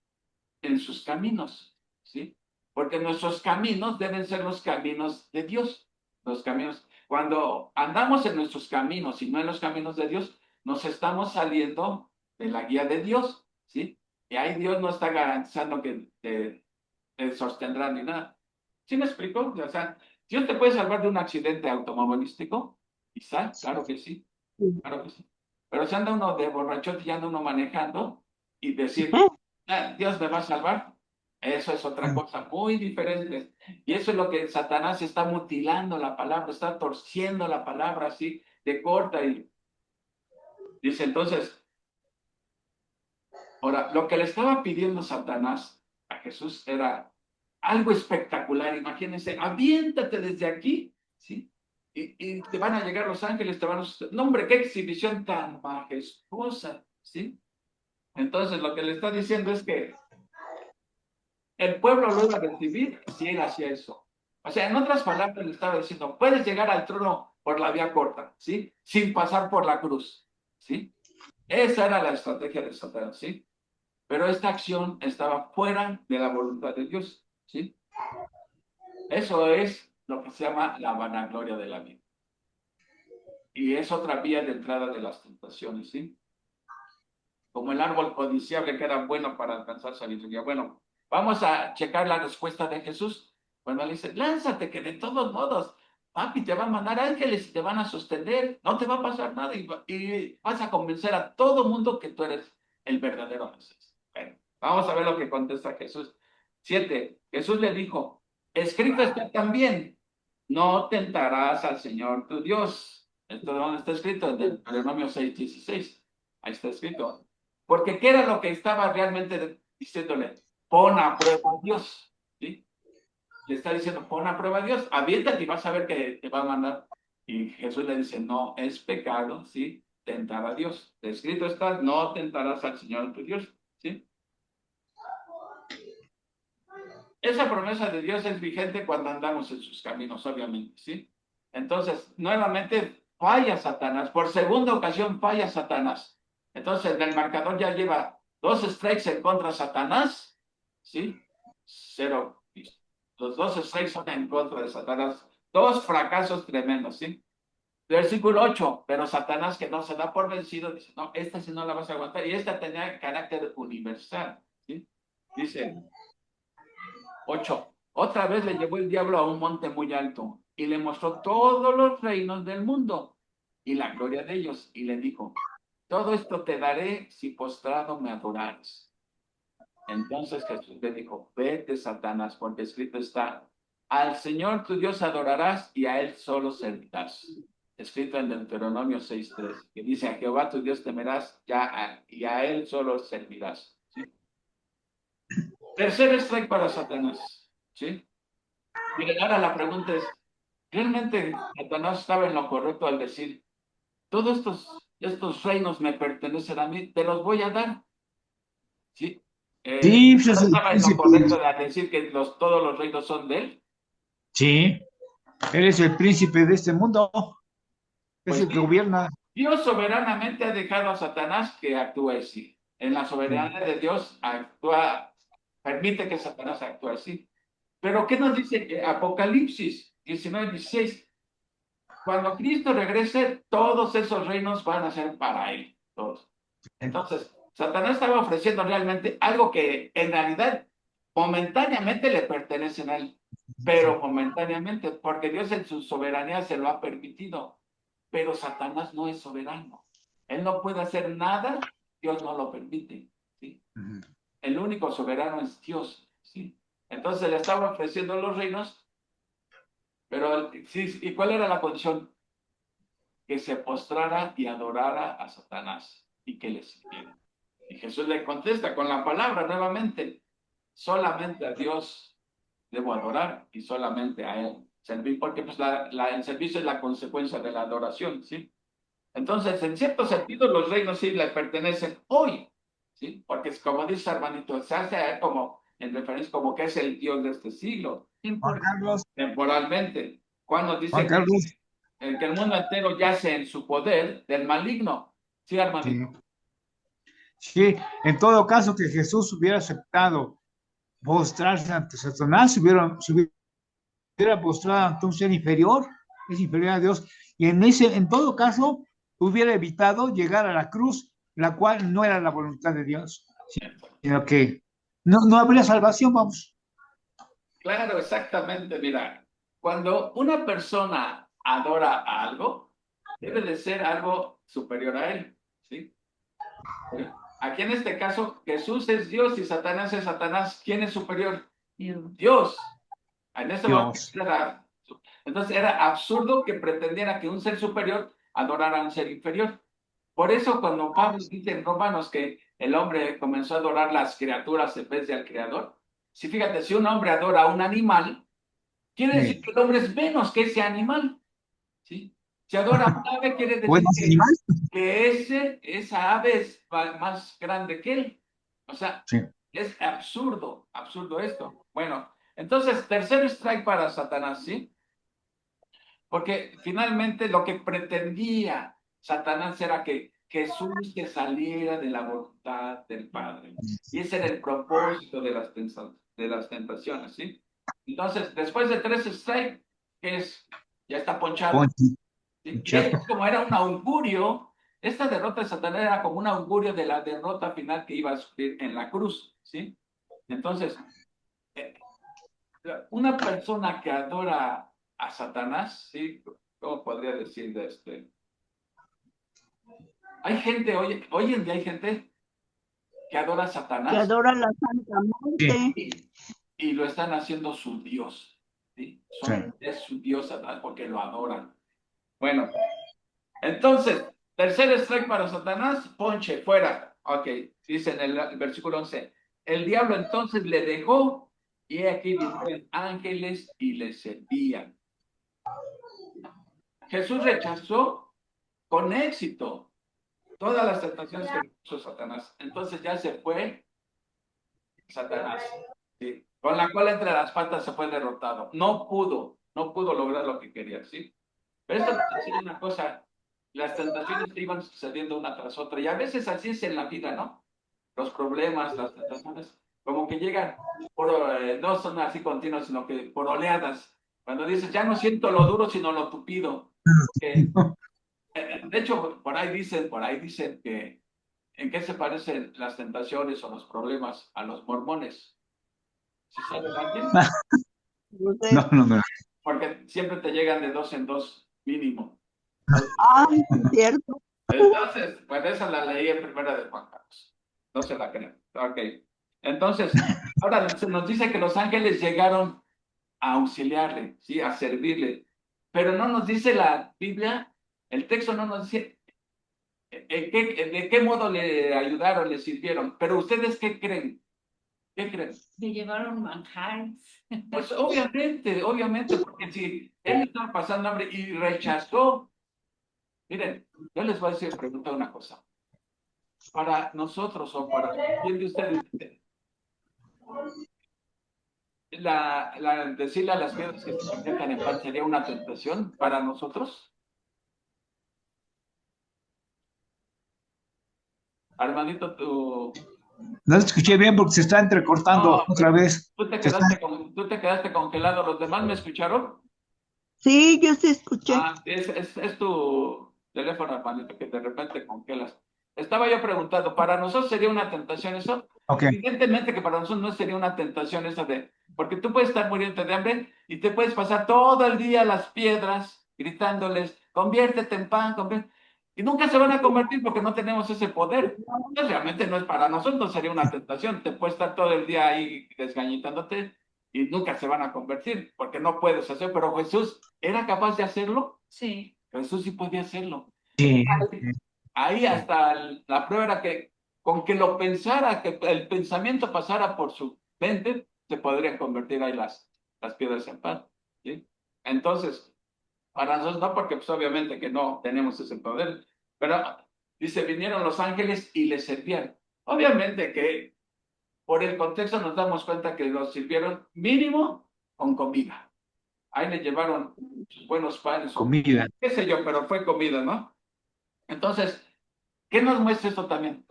en sus caminos, ¿sí? Porque nuestros caminos deben ser los caminos de Dios, los caminos. Cuando andamos en nuestros caminos y no en los caminos de Dios, nos estamos saliendo de la guía de Dios, ¿sí? Y ahí Dios no está garantizando que te sostendrá ni nada. ¿Sí me explico? O sea, Dios te puede salvar de un accidente automovilístico, quizá, claro que sí, claro que sí. Pero si anda uno de borracho y anda uno manejando y decir, Dios me va a salvar, eso es otra cosa muy diferente. Y eso es lo que Satanás está mutilando la palabra, está torciendo la palabra así de corta y dice entonces, ahora, lo que le estaba pidiendo Satanás a Jesús era algo espectacular. Imagínense, aviéntate desde aquí, ¿sí? Y te van a llegar los ángeles, te van a... No, hombre, qué exhibición tan majestuosa, ¿sí? Entonces, lo que le está diciendo es que el pueblo lo iba a recibir si él hacía eso. O sea, en otras palabras, le estaba diciendo, puedes llegar al trono por la vía corta, ¿sí? Sin pasar por la cruz, ¿sí? Esa era la estrategia de Satanás, ¿sí? Pero esta acción estaba fuera de la voluntad de Dios, ¿sí? Eso es lo que se llama la vanagloria de la vida. Y es otra vía de entrada de las tentaciones, ¿sí? Como el árbol codiciable que era bueno para alcanzar sabiduría. Bueno, vamos a checar la respuesta de Jesús. Bueno, le dice, lánzate, que de todos modos, papi, te va a mandar ángeles y te van a sostener, no te va a pasar nada y vas a convencer a todo mundo que tú eres el verdadero Mesías. Bueno, vamos a ver lo que contesta Jesús. 7. Jesús le dijo, escrito está también, no tentarás al Señor tu Dios. ¿Esto dónde está escrito? En Deuteronomio 6:16. Ahí está escrito. Porque ¿qué era lo que estaba realmente diciéndole? Pon a prueba a Dios, ¿sí? Le está diciendo, pon a prueba a Dios, aviéntate y vas a ver que te va a mandar. Y Jesús le dice, no, es pecado, ¿sí? Tentar a Dios. Escrito está, no tentarás al Señor tu Dios, ¿sí? Esa promesa de Dios es vigente cuando andamos en sus caminos, obviamente, ¿sí? Entonces, nuevamente falla Satanás, por segunda ocasión falla Satanás. Entonces, en el marcador ya lleva 2 strikes en contra de Satanás, ¿sí? 0. Los 2 strikes son en contra de Satanás. 2 fracasos tremendos, ¿sí? Versículo 8, pero Satanás que no se da por vencido, dice, no, esta sí no la vas a aguantar, y esta tenía carácter universal, ¿sí? Dice, 8. Otra vez le llevó el diablo a un monte muy alto y le mostró todos los reinos del mundo y la gloria de ellos y le dijo, todo esto te daré si postrado me adorares. Entonces Jesús le dijo, vete Satanás, porque escrito está, al Señor tu Dios adorarás y a él solo servirás. Escrito en Deuteronomio 6:3, que dice, a Jehová tu Dios temerás y a él solo servirás. ¿Sí? Tercer strike para Satanás, ¿sí? Y ahora la pregunta es, ¿realmente Satanás estaba en lo correcto al decir, todos estos reinos me pertenecen a mí, te los voy a dar? ¿Sí? Sí, pues es ¿No el estaba en lo príncipe. correcto de decir que todos los reinos son de él? Sí, él es el príncipe de este mundo, es Pues el que sí, gobierna. Dios soberanamente ha dejado a Satanás que actúe así. En la soberanía de Dios actúa, permite que Satanás actúe así. Pero ¿qué nos dice Apocalipsis 19:16? Cuando Cristo regrese, todos esos reinos van a ser para él, todos. Entonces, Satanás estaba ofreciendo realmente algo que en realidad momentáneamente le pertenece a él, pero momentáneamente, porque Dios en su soberanía se lo ha permitido, pero Satanás no es soberano. Él no puede hacer nada, Dios no lo permite, ¿sí? El único soberano es Dios, ¿sí? Entonces le estaba ofreciendo los reinos, pero sí, ¿y cuál era la condición? Que se postrara y adorara a Satanás y que le sirviera. Y Jesús le contesta con la palabra nuevamente, solamente a Dios debo adorar y solamente a Él servir, porque pues el servicio es la consecuencia de la adoración, ¿sí? Entonces, en cierto sentido, los reinos sí le pertenecen hoy, ¿sí? Porque es como dice hermanito, se hace como en referencia como que es el Dios de este siglo, Juan Carlos, temporalmente. Cuando dice Juan Carlos, que el mundo entero yace en su poder del maligno. Sí, sí, hermanito. sí, en todo caso que Jesús hubiera aceptado postrarse ante Satanás, se hubiera postrado ante un ser inferior, es inferior a Dios, y en todo caso, hubiera evitado llegar a la cruz, la cual no era la voluntad de Dios, sino que no habría salvación, vamos. Claro, exactamente. Mira, cuando una persona adora a algo, debe de ser algo superior a él, ¿sí? Aquí en este caso, Jesús es Dios y Satanás es Satanás. ¿Quién es superior? Dios. En ese momento Dios. entonces era absurdo que pretendiera que un ser superior adorara a un ser inferior. Por eso cuando Pablo dice en Romanos que el hombre comenzó a adorar las criaturas en vez de al creador, si fíjate, si un hombre adora a un animal, quiere decir Sí. que el hombre es menos que ese animal, ¿sí? Si adora a un ave, quiere decir ¿Buenos animales? que esa ave es más grande que él. O sea, Sí. es absurdo, absurdo esto. Bueno, entonces, tercer strike para Satanás, ¿sí? Porque finalmente lo que pretendía Satanás era que Jesús se saliera de la voluntad del Padre. Y ese era el propósito de las tentaciones, ¿sí? Entonces, después de tres strikes, que es, ya está ponchado. Ponchi, ¿Sí? Y chato. esto como era un augurio, esta derrota de Satanás era como un augurio de la derrota final que iba a sufrir en la cruz, ¿sí? Entonces, eh, una persona que adora a Satanás, ¿sí? ¿Cómo podría decir de este? Hay gente, hoy en día hay gente que adora a que Satanás adora la Santa Muerte. y lo están haciendo su Dios, ¿sí? Sí. Es su Dios Satanás porque lo adoran. Bueno, entonces, tercer strike para Satanás, ponche, fuera. Ok, dice en el versículo 11, el diablo entonces le dejó y aquí vinieron ángeles y le servían. Jesús rechazó con éxito todas las tentaciones que puso Satanás. Entonces ya se fue Satanás, ¿sí? Con la cual entre las patas se fue derrotado. No pudo lograr lo que quería, ¿sí? Pero esto es una cosa, las tentaciones te iban sucediendo una tras otra, y a veces así es en la vida, ¿no? Los problemas, las tentaciones, como que llegan, no son así continuos, sino que por oleadas. Cuando dices, ya no siento lo duro, sino lo tupido. De hecho, por ahí dicen que ¿en qué se parecen las tentaciones o los problemas a los mormones? ¿Sí sabe alguien? No. Porque siempre te llegan de dos en dos mínimo. Ah, cierto. Entonces, bueno, esa la leí en primera de Juan Carlos. No se la creen. Ok. Entonces, ahora se nos dice que los ángeles llegaron a auxiliarle, ¿sí? A servirle. Pero no nos dice la Biblia, el texto no nos dice de qué modo le ayudaron, le sirvieron. Pero ustedes, ¿qué creen? ¿Qué creen? Le llevaron manjares. Pues obviamente, porque si él estaba pasando hambre y rechazó, miren, yo les voy a decir, preguntar una cosa. Para nosotros o para quién de ustedes, decirle a las piedras que se conviertan en pan sería una tentación para nosotros. Armandito, No escuché bien porque se está entrecortando no, otra vez. tú te quedaste congelado. ¿Los demás me escucharon? Sí, yo sí escuché. Ah, es tu teléfono, Armandito, que de repente congelas. Estaba yo preguntando, ¿para nosotros sería una tentación eso? Ok. Evidentemente que para nosotros no sería una tentación eso porque tú puedes estar muriendo de hambre y te puedes pasar todo el día las piedras gritándoles, conviértete en pan, y nunca se van a convertir porque no tenemos ese poder. Entonces realmente no es para nosotros, sería una tentación. Te puedes estar todo el día ahí desgañitándote y nunca se van a convertir porque no puedes hacer, pero Jesús era capaz de hacerlo. Sí. Jesús sí podía hacerlo. Sí. Ahí hasta la prueba era que con que lo pensara, que el pensamiento pasara por su mente, se podrían convertir ahí las piedras en pan, ¿sí? Entonces, para nosotros no, porque pues obviamente que no tenemos ese poder, pero dice, vinieron los ángeles y le servían. Obviamente que por el contexto nos damos cuenta que los sirvieron mínimo con comida. Ahí le llevaron buenos panes o Comida. qué sé yo, pero fue comida, ¿no? Entonces, ¿qué nos muestra esto también?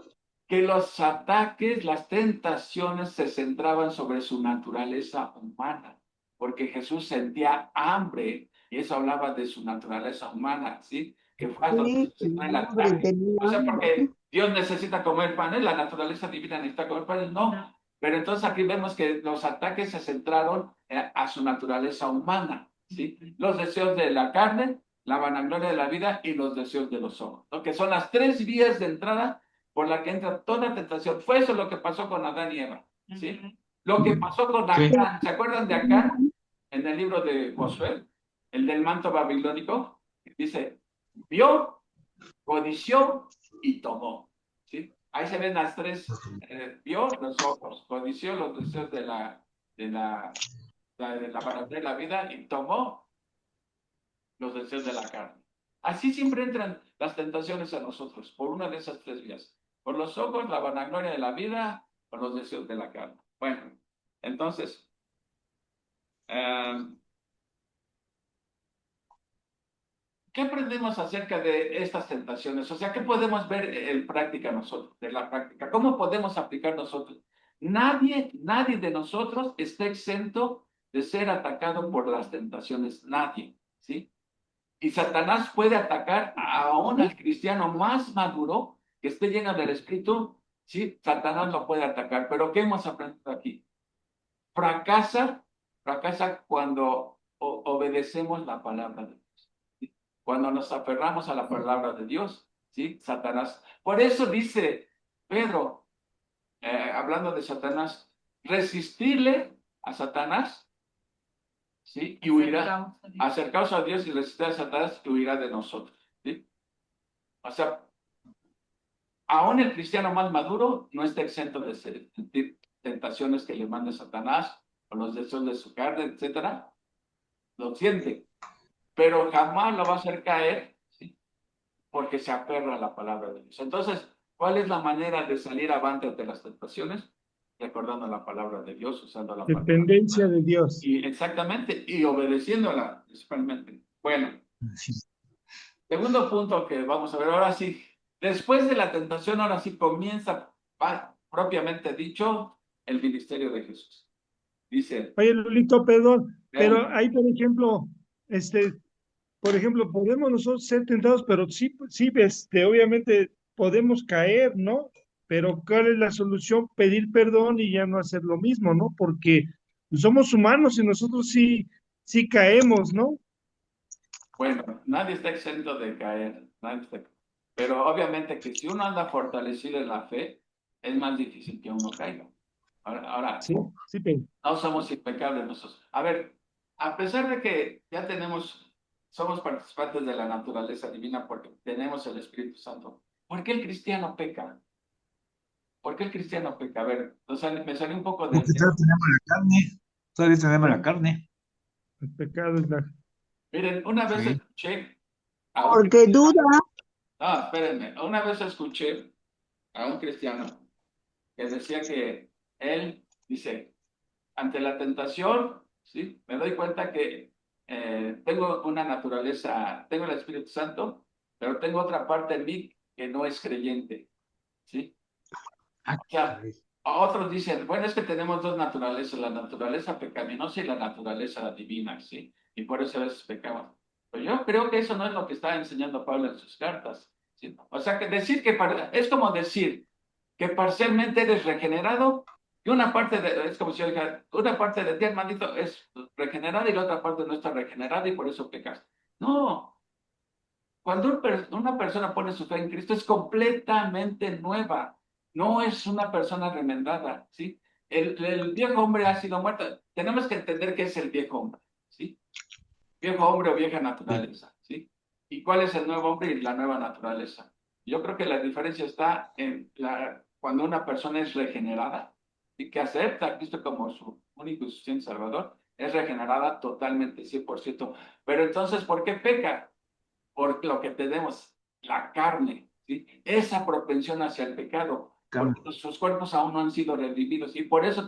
Que los ataques, las tentaciones se centraban sobre su naturaleza humana, porque Jesús sentía hambre y eso hablaba de su naturaleza humana, ¿sí? Que fue hasta donde Sí, se centró el hombre, ataque. tenía O sea, hambre. porque Dios necesita comer panes, la naturaleza divina necesita comer panes, no. Pero entonces aquí vemos que los ataques se centraron a su naturaleza humana, ¿sí? Los deseos de la carne, la vanagloria de la vida y los deseos de los ojos, ¿no? Que son las tres vías de entrada por la que entra toda tentación. Fue eso lo que pasó con Adán y Eva, ¿sí? Lo que pasó con Sí. Acán, ¿se acuerdan de Acán? En el libro de Josué, el del manto babilónico, dice, vio, codició y tomó, ¿sí? Ahí se ven las tres, vio los ojos, codició los deseos de la vanagloria de la vida y tomó los deseos de la carne. Así siempre entran las tentaciones a nosotros, por una de esas tres vías. Por los ojos, la vanagloria de la vida, por los deseos de la carne. Bueno, entonces, ¿qué aprendemos acerca de estas tentaciones? O sea, ¿qué podemos ver en práctica nosotros, de la práctica? ¿Cómo podemos aplicar nosotros? Nadie de nosotros está exento de ser atacado por las tentaciones. Nadie, ¿sí? Y Satanás puede atacar aún al cristiano más maduro, que esté lleno del Espíritu, ¿sí? Satanás lo puede atacar. Pero ¿qué hemos aprendido aquí? Fracasa cuando obedecemos la palabra de Dios, ¿sí? Cuando nos aferramos a la palabra de Dios, ¿sí? Satanás. Por eso dice Pedro, hablando de Satanás, resistirle a Satanás, ¿sí? Y huirá. Acercaos a Dios y resistid a Satanás y huirá de nosotros, ¿sí? O sea, aún el cristiano más maduro no está exento de sentir tentaciones que le mande Satanás o los deseos de su carne, etcétera. Lo siente, pero jamás lo va a hacer caer, ¿sí? Porque se aferra a la palabra de Dios. Entonces, ¿cuál es la manera de salir avante ante las tentaciones? Recordando la palabra de Dios, usando la palabra. Dependencia de Dios. Y exactamente, y obedeciéndola principalmente. Bueno, Sí. segundo punto que vamos a ver ahora sí. Después de la tentación, ahora sí comienza, propiamente dicho, el ministerio de Jesús. Dice, Oye, Lulito, perdón, pero vean, ahí, por ejemplo, podemos nosotros ser tentados, pero sí, obviamente podemos caer, ¿no? Pero ¿cuál es la solución? Pedir perdón y ya no hacer lo mismo, ¿no? Porque somos humanos y nosotros sí caemos, ¿no? bueno, nadie está exento de caer, pero obviamente que si uno anda fortalecido en la fe, es más difícil que uno caiga. Ahora, Sí, sí, pero no somos impecables nosotros. A ver, a pesar de que ya somos participantes de la naturaleza divina porque tenemos el Espíritu Santo, ¿por qué el cristiano peca? ¿Por qué el cristiano peca? A ver, me salió un poco de... Porque todavía tenemos la carne. Todavía tenemos la carne. el pecado es la... Miren, una vez Sí. escuché a un Porque cristiano... duda. No, espérenme. Una vez escuché a un cristiano que decía que él, dice, ante la tentación, ¿sí? Me doy cuenta que tengo una naturaleza, tengo el Espíritu Santo, pero tengo otra parte en mí que no es creyente, ¿sí? Ah, O sea, otros dicen, bueno, es que tenemos dos naturalezas, la naturaleza pecaminosa y la naturaleza divina, ¿sí? Y por eso a veces pecamos. Pero yo creo que eso no es lo que está enseñando Pablo en sus cartas, ¿sí? O sea, que decir que es como decir que parcialmente eres regenerado y una parte es como si yo dijera, una parte de ti, hermanito, es regenerada y la otra parte no está regenerada y por eso pecas. No, cuando una persona pone su fe en Cristo es completamente nueva, no es una persona remendada, ¿sí? El viejo hombre ha sido muerto. Tenemos que entender qué es el viejo hombre, ¿sí? Viejo hombre o vieja naturaleza, ¿sí? ¿Y cuál es el nuevo hombre y la nueva naturaleza? Yo creo que la diferencia está en cuando una persona es regenerada y que acepta a Cristo como su único y suficiente Salvador, es regenerada totalmente, 100%. Pero entonces, ¿por qué peca? Por lo que tenemos, la carne, ¿sí? Esa propensión hacia el pecado. porque sus cuerpos aún no han sido redimidos. Y por eso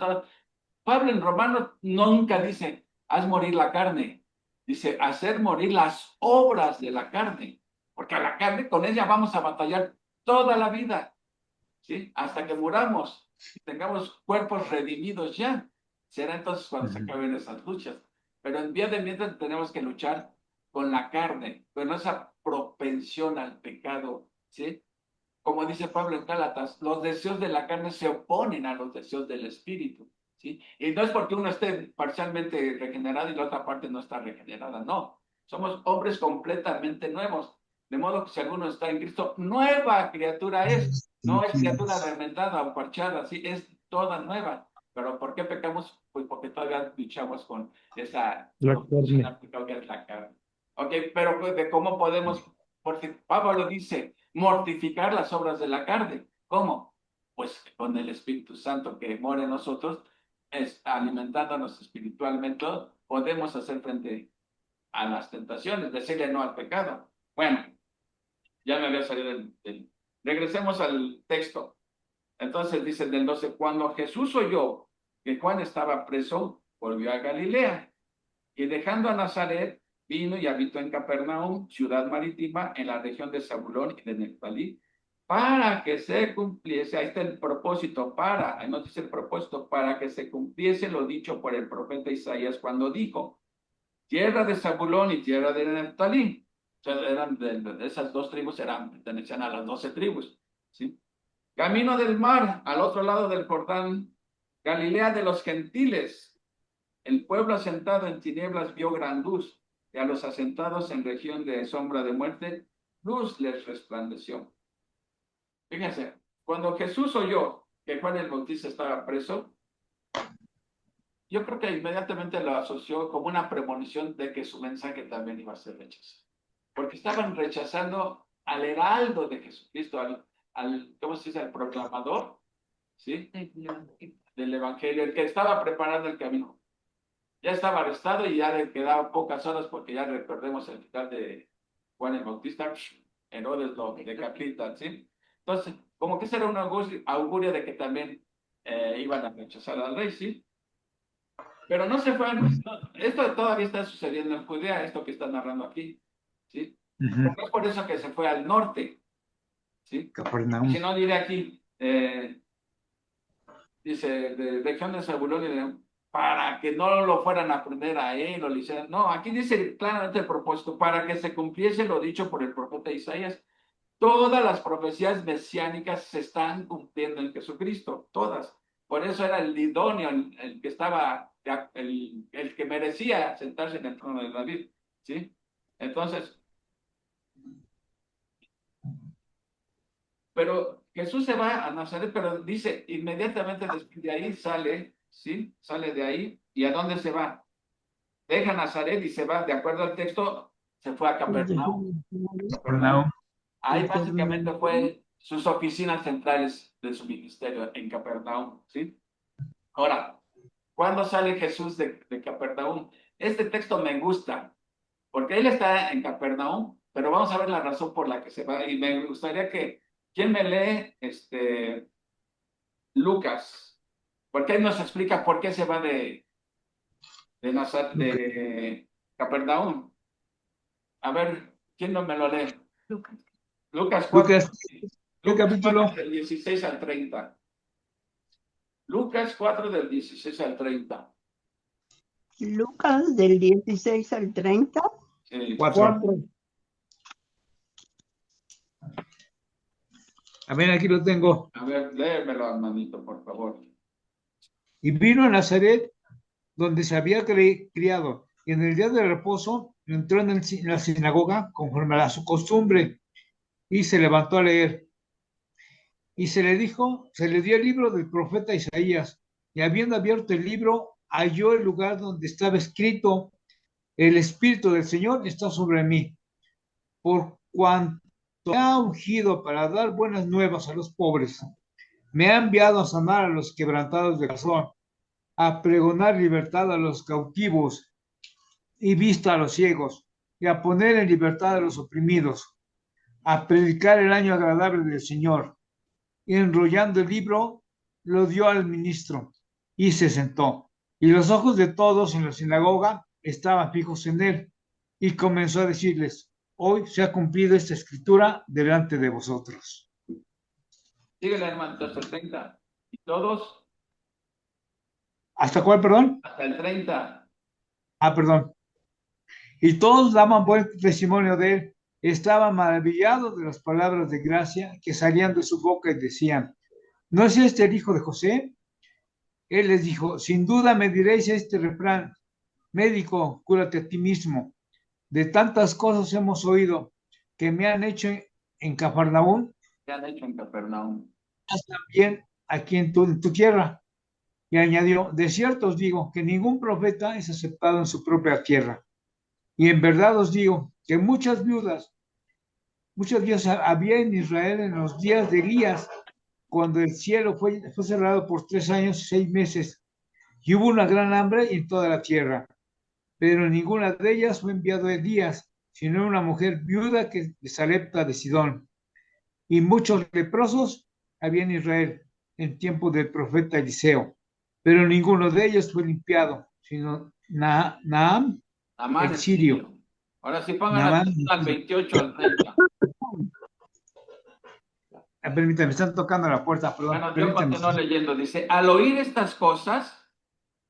Pablo en Romanos nunca dice, haz morir la carne. Dice, hacer morir las obras de la carne. Porque a la carne, con ella vamos a batallar toda la vida, ¿sí? Hasta que muramos y tengamos cuerpos redimidos ya. Será entonces cuando se acaben esas luchas. Pero en vía de mientras tenemos que luchar con la carne, con esa propensión al pecado, ¿sí? Como dice Pablo en Gálatas, los deseos de la carne se oponen a los deseos del espíritu, ¿sí? Y no es porque uno esté parcialmente regenerado y la otra parte no está regenerada, no. Somos hombres completamente nuevos. De modo que si alguno está en Cristo, nueva criatura es. No es criatura remendada o parchada, sí, es toda nueva. Pero ¿por qué pecamos? Pues porque todavía luchamos con esa La oposición carne. al pecado que es la carne. Ok, pero pues, de cómo podemos, porque Pablo dice, mortificar las obras de la carne. ¿Cómo? Pues con el Espíritu Santo que mora en nosotros, es alimentándonos espiritualmente, podemos hacer frente a las tentaciones, decirle no al pecado. Bueno, ya me había salido Regresemos al texto. Entonces dice del 12, cuando Jesús oyó que Juan estaba preso, volvió a Galilea y dejando a Nazaret, vino y habitó en Capernaum, ciudad marítima, en la región de Zabulón y de Neftalí, para que se cumpliese, ahí está el propósito, ahí nos dice el propósito, para que se cumpliese lo dicho por el profeta Isaías cuando dijo, tierra de Zabulón y tierra de Neftalí. O sea, eran de esas dos tribus, pertenecían a las 12 tribus, ¿sí? Camino del mar, al otro lado del Jordán, Galilea de los gentiles. El pueblo asentado en tinieblas vio gran luz, y a los asentados en región de sombra de muerte, luz les resplandeció. Fíjense, cuando Jesús oyó que Juan el Bautista estaba preso, yo creo que inmediatamente lo asoció como una premonición de que su mensaje también iba a ser rechazado. Porque estaban rechazando al heraldo de Jesucristo, ¿cómo se dice? Al proclamador, ¿sí? Del Evangelio, el que estaba preparando el camino. Ya estaba arrestado y ya le quedaban pocas horas porque ya recordemos el final de Juan el Bautista, Herodes lo decapita, ¿sí? Entonces, como que ese era un augurio de que también iban a rechazar al rey, ¿sí? Pero no se fue, esto todavía está sucediendo en Judea, esto que está narrando aquí, ¿sí? No es por eso que se fue al norte, ¿sí? Capernaum. Si no, diré aquí, dice, de región de Zabulón y de para que no lo fueran a prender a él o le hicieran. No, aquí dice claramente el propósito, para que se cumpliese lo dicho por el profeta Isaías. Todas las profecías mesiánicas se están cumpliendo en Jesucristo, todas. Por eso era el idóneo, el que estaba, el que merecía sentarse en el trono de David, ¿sí? Entonces, pero Jesús se va a Nazaret, pero dice, inmediatamente después de ahí sale, ¿sí? Sale de ahí, ¿y a dónde se va? Deja Nazaret y se va, de acuerdo al texto, se fue a Capernaum. Capernaum. Ahí básicamente fue sus oficinas centrales de su ministerio en Capernaum, ¿sí? Ahora, ¿cuándo sale Jesús de Capernaum? Este texto me gusta, porque él está en Capernaum, pero vamos a ver la razón por la que se va, y me gustaría que, ¿quién me lee Lucas? Porque él nos explica por qué se va de Capernaum. A ver, ¿quién no me lo lee? Lucas 4, Lucas, ¿qué capítulo? del 16 al 30. Lucas 4 del 16 al 30. Lucas del 16 al 30. Sí. 4. A ver, aquí lo tengo. A ver, léemelo, hermanito, por favor. Y vino a Nazaret, donde se había criado, y en el día de reposo entró en la sinagoga conforme a su costumbre, y se levantó a leer. Y se le dio el libro del profeta Isaías, y habiendo abierto el libro, halló el lugar donde estaba escrito, el Espíritu del Señor está sobre mí, por cuanto me ha ungido para dar buenas nuevas a los pobres, me ha enviado a sanar a los quebrantados de corazón, a pregonar libertad a los cautivos y vista a los ciegos, y a poner en libertad a los oprimidos, a predicar el año agradable del Señor. y enrollando el libro, lo dio al ministro y se sentó. Y los ojos de todos en la sinagoga estaban fijos en él. Y comenzó a decirles: hoy se ha cumplido esta escritura delante de vosotros. Síguele, hermano, hasta el 30. Y todos, ¿Hasta cuál, perdón? hasta el 30. Ah, perdón. Y todos daban buen testimonio de él. Estaban maravillados de las palabras de gracia que salían de su boca y decían: ¿no es este el hijo de José? Él les dijo: sin duda me diréis este refrán: médico, cúrate a ti mismo. De tantas cosas hemos oído que me han hecho en Cafarnaúm, ¿Qué han hecho en Capernaum? haz también aquí en tu tierra. Y añadió: de cierto os digo que ningún profeta es aceptado en su propia tierra. Y en verdad os digo que muchas viudas había en Israel en los días de Elías, cuando el cielo fue cerrado por 3 años y 6 meses, y hubo una gran hambre en toda la tierra. Pero ninguna de ellas fue enviado Elías, sino una mujer viuda que de Sarepta de Sidón. Y muchos leprosos había en Israel en tiempo del profeta Eliseo, pero ninguno de ellos fue limpiado, sino Naam Amán el el sirio. sirio. Ahora sí pongan Naamán, atención al 28 al 30. permítame, me están tocando la puerta, perdón, Bueno, yo permítame. continúo leyendo. Dice, al oír estas cosas,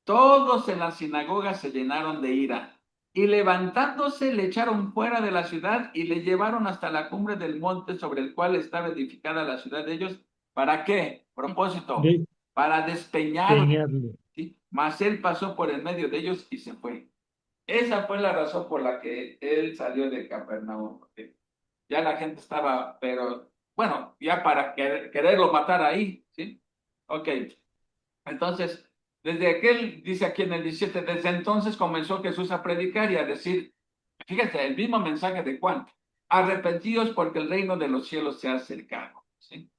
todos en la sinagoga se llenaron de ira y levantándose le echaron fuera de la ciudad y le llevaron hasta la cumbre del monte sobre el cual estaba edificada la ciudad de ellos. ¿Para qué? Propósito, De para despeñarle. peñarle. ¿Sí? Mas él pasó por el medio de ellos y se fue. Esa fue la razón por la que él salió de Capernaum, porque ya la gente estaba, pero bueno, ya para quererlo matar ahí, ¿sí? Ok, entonces, desde aquel, dice aquí en el 17, desde entonces comenzó Jesús a predicar y a decir, fíjate, el mismo mensaje de Juan: arrepentidos porque el reino de los cielos se ha acercado, ¿sí?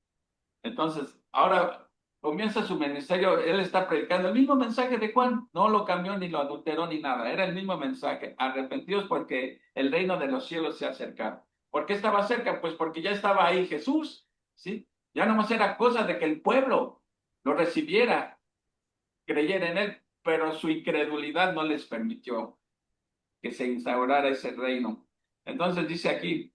Entonces, ahora comienza su ministerio, él está predicando el mismo mensaje de Juan, no lo cambió ni lo adulteró ni nada, era el mismo mensaje: arrepentidos porque el reino de los cielos se ha acercado. ¿Por qué estaba cerca? Pues porque ya estaba ahí Jesús, ¿sí? Ya nomás era cosa de que el pueblo lo recibiera, creyera en él, pero su incredulidad no les permitió que se instaurara ese reino. Entonces dice aquí,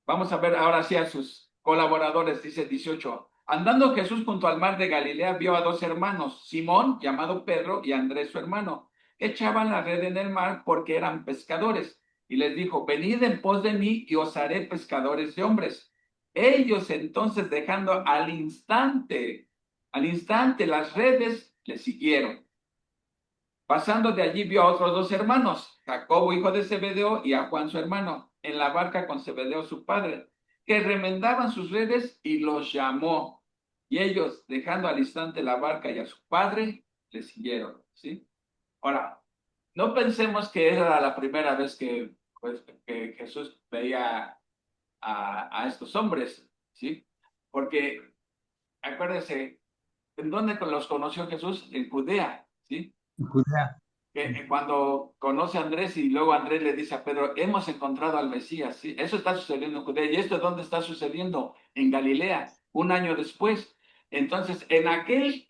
vamos a ver ahora sí a sus colaboradores, dice 18. Andando Jesús junto al mar de Galilea, vio a dos hermanos, Simón, llamado Pedro, y Andrés, su hermano, que echaban la red en el mar porque eran pescadores. Y les dijo: venid en pos de mí y os haré pescadores de hombres. Ellos entonces, dejando al instante las redes, le siguieron. Pasando de allí vio a otros dos hermanos, Jacobo, hijo de Zebedeo, y a Juan, su hermano, en la barca con Zebedeo, su padre, que remendaban sus redes, y los llamó. Y ellos, dejando al instante la barca y a su padre, le siguieron, ¿sí? Ahora, no pensemos que era la primera vez que, pues, que Jesús veía a estos hombres, ¿sí? Porque, acuérdense, ¿en dónde los conoció Jesús? En Judea, ¿sí? Judea. Que cuando conoce a Andrés y luego Andrés le dice a Pedro: hemos encontrado al Mesías, ¿sí? Eso está sucediendo en Judea. ¿Y esto dónde está sucediendo? En Galilea, un año después. Entonces, en aquel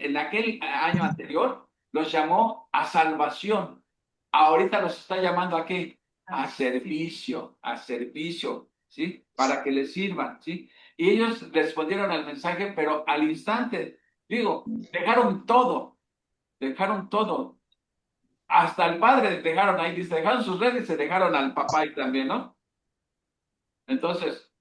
año anterior, los llamó a salvación. Ahorita los está llamando ¿a qué? A servicio, ¿sí? Para que les sirvan, ¿sí? Y ellos respondieron al mensaje, pero al instante, digo, dejaron todo. Hasta el padre dejaron ahí, dice, dejaron sus redes y se dejaron al papá ahí también, ¿no? Entonces,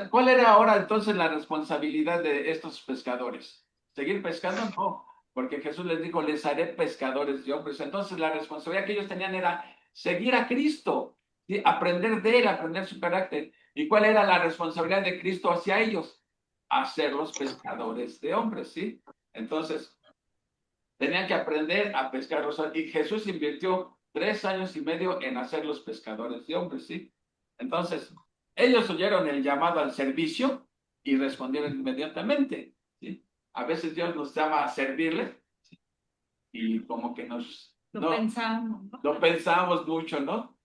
¿cuál era ahora entonces la responsabilidad de estos pescadores? ¿Seguir pescando? No, porque Jesús les dijo: les haré pescadores de hombres. Entonces, la responsabilidad que ellos tenían era seguir a Cristo, ¿sí? Aprender de él, aprender su carácter. ¿Y cuál era la responsabilidad de Cristo hacia ellos? Hacerlos pescadores de hombres, ¿sí? Entonces, tenían que aprender a pescar. Y Jesús invirtió 3 años y medio en hacer los pescadores de hombres, ¿sí? Entonces, ellos oyeron el llamado al servicio y respondieron inmediatamente, ¿sí? A veces Dios nos llama a servirle, ¿sí? Y como que Lo pensamos mucho, ¿no?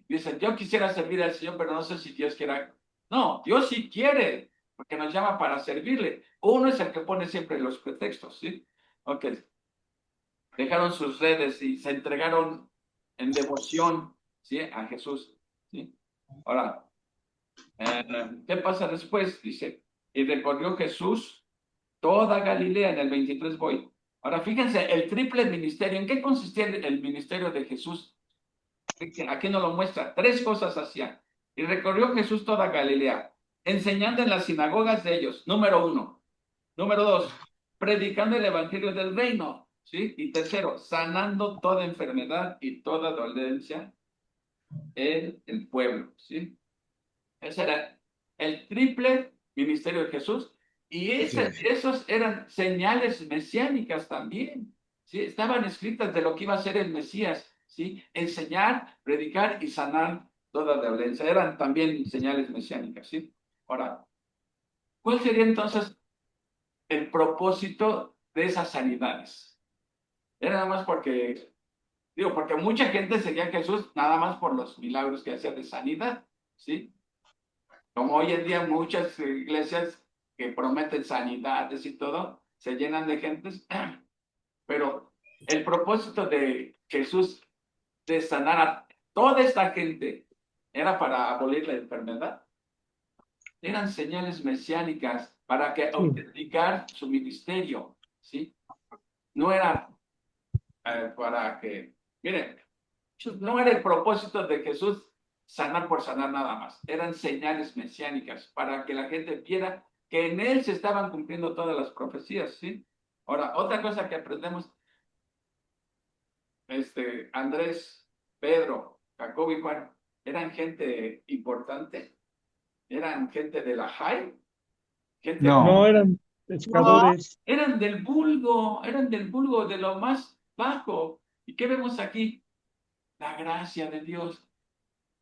Dicen: yo quisiera servir al Señor, pero no sé si Dios quiera. No, Dios sí quiere, porque nos llama para servirle. Uno es el que pone siempre los pretextos, ¿sí? Ok. Dejaron sus redes y se entregaron en devoción, ¿sí? A Jesús, ¿sí? Ahora, ¿qué pasa después? Dice, y recorrió Jesús toda Galilea, en el 23 voy. Ahora, fíjense, el triple ministerio, ¿en qué consistía el ministerio de Jesús? Aquí nos lo muestra, tres cosas hacía. Y recorrió Jesús toda Galilea, enseñando en las sinagogas de ellos, número uno. Número dos, predicando el evangelio del reino, ¿sí? Y tercero, sanando toda enfermedad y toda dolencia en el pueblo, ¿sí? Ese era el triple ministerio de Jesús. Y esos eran señales mesiánicas también, ¿sí? Estaban escritas de lo que iba a ser el Mesías, ¿sí? Enseñar, predicar y sanar toda dolencia. Eran también señales mesiánicas, ¿sí? Ahora, ¿cuál sería entonces el propósito de esas sanidades? Era nada más porque, digo, porque mucha gente seguía a Jesús nada más por los milagros que hacía de sanidad, ¿sí? Como hoy en día muchas iglesias que prometen sanidades y todo, se llenan de gentes, pero el propósito de Jesús de sanar a toda esta gente era para abolir la enfermedad. Eran señales mesiánicas para que autenticar su ministerio, ¿sí? No era para que, miren, no era el propósito de Jesús sanar por sanar nada más. Eran señales mesiánicas para que la gente viera que en él se estaban cumpliendo todas las profecías, ¿sí? Ahora, otra cosa que aprendemos, Andrés, Pedro, Jacobo y Juan, eran gente importante, eran gente de la high, gente No, No, eran no, pescadores. eran del vulgo, de lo más bajo. ¿Y qué vemos aquí? La gracia de Dios.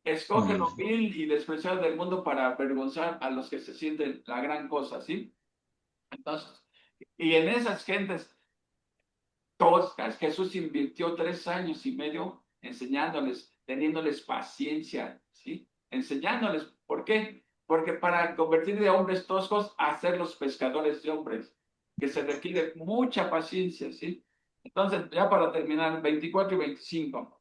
Escoge lo vil y despreciado del mundo para avergonzar a los que se sienten la gran cosa, ¿sí? Entonces, y en esas gentes toscas, Jesús invirtió 3 años y medio enseñándoles, teniéndoles paciencia, ¿sí? Enseñándoles. ¿Por qué? Porque para convertir de hombres toscos a ser los pescadores de hombres, que se requiere mucha paciencia, ¿sí? Entonces, ya para terminar, 24 y 25.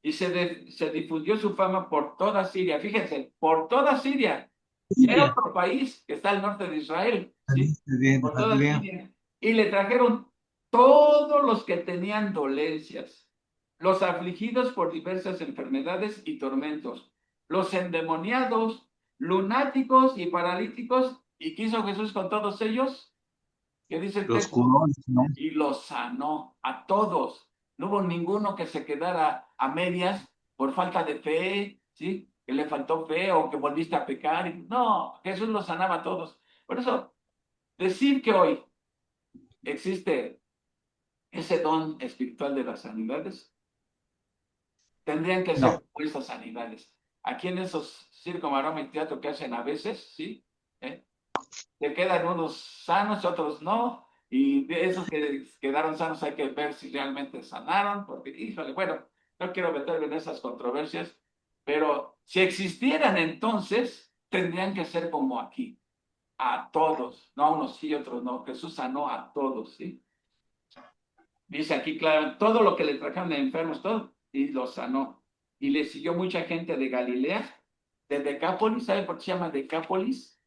Y se difundió su fama por toda Siria. Fíjense, por toda Siria. Y hay otro país que está al norte de Israel, ¿sí? Por toda Siria. Y le trajeron todos los que tenían dolencias, los afligidos por diversas enfermedades y tormentos, los endemoniados, lunáticos y paralíticos. ¿Y qué hizo Jesús con todos ellos? ¿Qué dice el los texto? curones, ¿no? Y los sanó a todos. No hubo ninguno que se quedara a medias por falta de fe, ¿sí? Que le faltó fe o que volviste a pecar. No, Jesús los sanaba a todos. Por eso, decir que hoy existe ese don espiritual de las sanidades, tendrían que ser No. como estas sanidades. Aquí en esos circo, maroma y teatro que hacen a veces, ¿sí? Te quedan unos sanos, otros no, y de esos que quedaron sanos hay que ver si realmente sanaron, porque, híjole, bueno, no quiero meterme en esas controversias, pero si existieran entonces, tendrían que ser como aquí, a todos, no a unos sí y otros no. Jesús sanó a todos, ¿sí? Dice aquí, claro, todo lo que le trajeron de enfermos, todo, y los sanó. Y le siguió mucha gente de Galilea, de Decápolis. ¿Sabe por qué se llama Decápolis?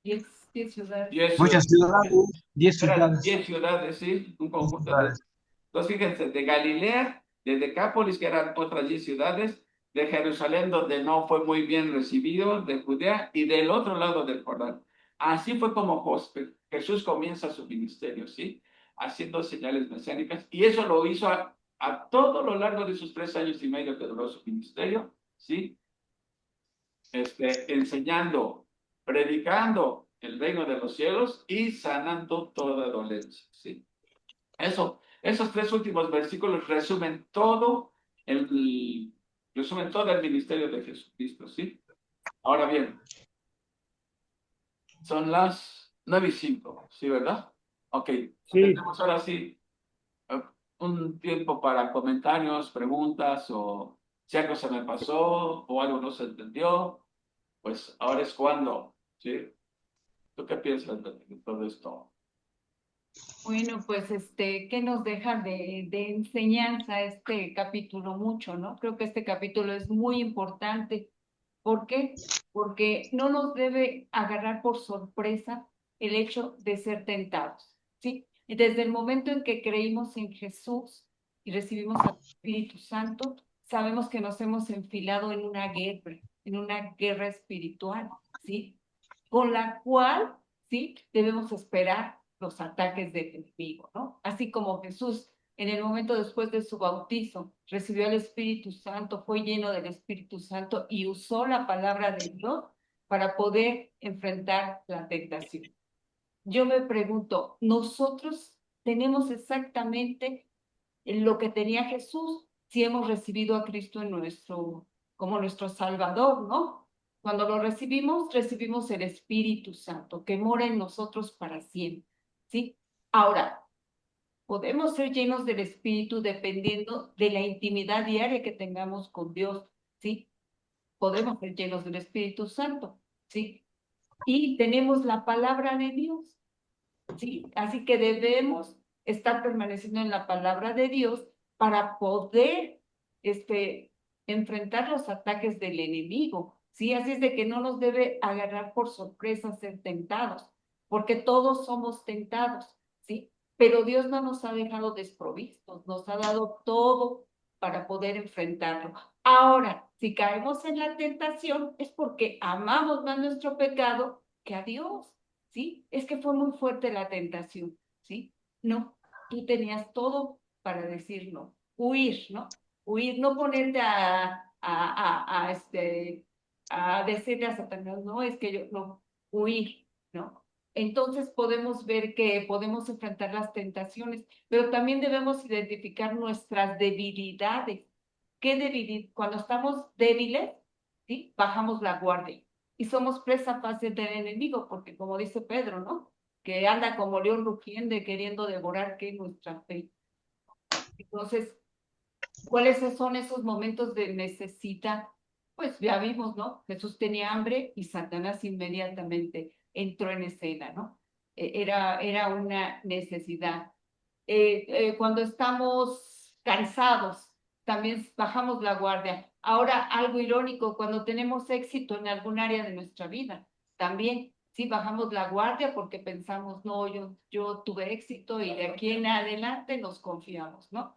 10 ciudades. 10 Muchas ciudades. ciudades, 10 Eran ciudades. 10 ciudades, sí, un 10 conjunto de... ciudades. Entonces, fíjense, de Galilea, de Decápolis, que eran otras 10 ciudades, de Jerusalén, donde no fue muy bien recibido, de Judea, y del otro lado del Jordán. Así fue como Jesús comienza su ministerio, ¿sí? Haciendo señales mesiánicas, y eso lo hizo a todo lo largo de sus 3 años y medio que duró su ministerio, ¿sí? Enseñando, predicando el reino de los cielos y sanando toda dolencia, ¿sí? Esos tres últimos versículos resumen todo el ministerio de Jesucristo, ¿sí? Ahora bien, son las 9:05, ¿sí, verdad? Ok, Sí, tenemos ahora sí eh, un tiempo para comentarios, preguntas, o si algo se me pasó o algo no se entendió, pues ahora es cuando, ¿sí? ¿Tú qué piensas de todo esto? Bueno, pues ¿qué nos deja de enseñanza este capítulo? Mucho, ¿no? Creo que este capítulo es muy importante. ¿Por qué? Porque no nos debe agarrar por sorpresa el hecho de ser tentados, ¿sí? Y desde el momento en que creímos en Jesús y recibimos al Espíritu Santo, sabemos que nos hemos enfilado en una guerra espiritual, ¿sí? Con la cual, ¿sí? Debemos esperar los ataques del enemigo, ¿no? Así como Jesús, en el momento después de su bautizo, recibió el Espíritu Santo, fue lleno del Espíritu Santo y usó la palabra de Dios para poder enfrentar la tentación. Yo me pregunto, ¿nosotros tenemos exactamente lo que tenía Jesús si hemos recibido a Cristo como nuestro Salvador, ¿no? Cuando lo recibimos, recibimos el Espíritu Santo que mora en nosotros para siempre, ¿sí? Ahora, podemos ser llenos del Espíritu dependiendo de la intimidad diaria que tengamos con Dios, ¿sí? Podemos ser llenos del Espíritu Santo, ¿sí? Y tenemos la palabra de Dios, ¿sí? Así que debemos estar permaneciendo en la palabra de Dios para poder enfrentar los ataques del enemigo, ¿sí? Así es de que no nos debe agarrar por sorpresa ser tentados, porque todos somos tentados, ¿sí? Pero Dios no nos ha dejado desprovistos, nos ha dado todo para poder enfrentarlo. Ahora, si caemos en la tentación es porque amamos más nuestro pecado que a Dios. ¿Sí? Es que fue muy fuerte la tentación, ¿sí? No, tú tenías todo para decir no, huir, ¿no? Huir, no ponerte a decirle a Satanás, no, es que yo, no, huir, ¿no? Entonces podemos ver que podemos enfrentar las tentaciones, pero también debemos identificar nuestras debilidades. ¿Qué debilidad? Cuando estamos débiles, ¿sí? Bajamos la guardia y somos presa fácil del enemigo, porque como dice Pedro, ¿no? Que anda como león rugiente queriendo devorar que nuestra fe. Entonces, ¿cuáles son esos momentos de necesidad? Pues ya vimos, ¿no? Jesús tenía hambre y Satanás inmediatamente entró en escena, ¿no? Era una necesidad. Cuando estamos cansados, también bajamos la guardia. Ahora, algo irónico, cuando tenemos éxito en algún área de nuestra vida, también, sí, bajamos la guardia porque pensamos, no, yo tuve éxito y de aquí en adelante nos confiamos, ¿no?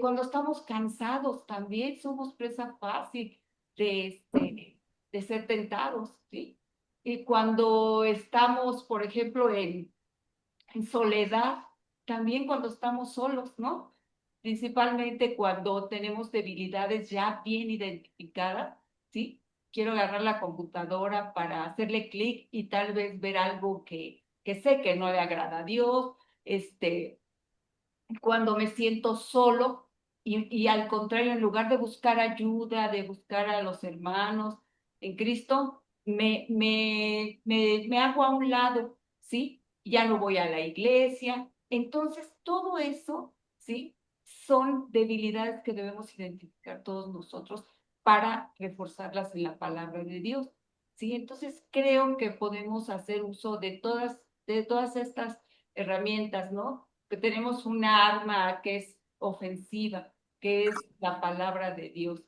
Cuando estamos cansados, también somos presa fácil de ser tentados, ¿sí? Y cuando estamos, por ejemplo, en soledad, también cuando estamos solos, ¿no? Principalmente cuando tenemos debilidades ya bien identificadas, ¿sí? Quiero agarrar la computadora para hacerle clic y tal vez ver algo que sé que no le agrada a Dios, cuando me siento solo y al contrario, en lugar de buscar ayuda, de buscar a los hermanos en Cristo, me hago a un lado, ¿sí? Ya no voy a la iglesia. Entonces, todo eso, ¿sí? Son debilidades que debemos identificar todos nosotros para reforzarlas en la palabra de Dios, ¿sí? Entonces, creo que podemos hacer uso de todas estas herramientas, ¿no? Que tenemos una arma que es ofensiva, que es la palabra de Dios.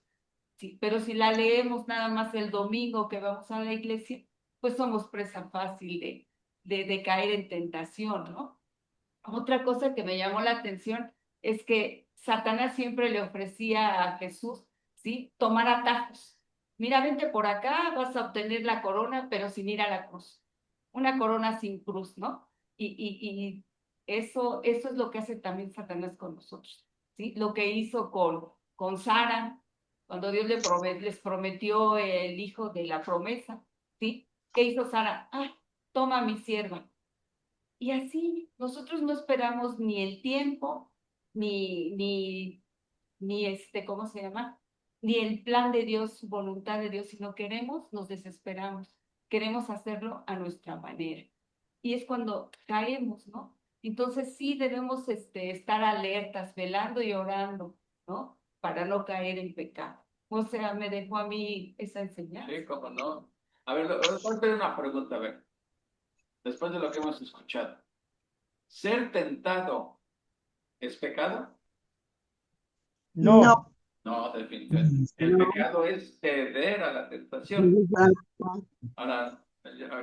Sí, pero si la leemos nada más el domingo que vamos a la iglesia, pues somos presa fácil de caer en tentación, ¿no? Otra cosa que me llamó la atención es que Satanás siempre le ofrecía a Jesús, ¿sí? Tomar atajos. Mira, vente por acá, vas a obtener la corona, pero sin ir a la cruz. Una corona sin cruz, ¿no? Y eso es lo que hace también Satanás con nosotros, ¿sí? Lo que hizo con Sara, cuando Dios les prometió el hijo de la promesa, ¿sí? ¿Qué hizo Sara? Ah, toma mi sierva. Y así nosotros no esperamos ni el tiempo, ni ¿cómo se llama? Ni el plan de Dios, voluntad de Dios, si no queremos, nos desesperamos. Queremos hacerlo a nuestra manera. Y es cuando caemos, ¿no? Entonces sí debemos estar alertas, velando y orando, ¿no? Para no caer en pecado. O sea, me dejó a mí esa enseñanza. Sí, cómo no. A ver, voy a hacer una pregunta, a ver. después de lo que hemos escuchado, ¿ser tentado es pecado? No, No, No, definitivamente. El no, pecado es ceder a la tentación. exacto. Ahora,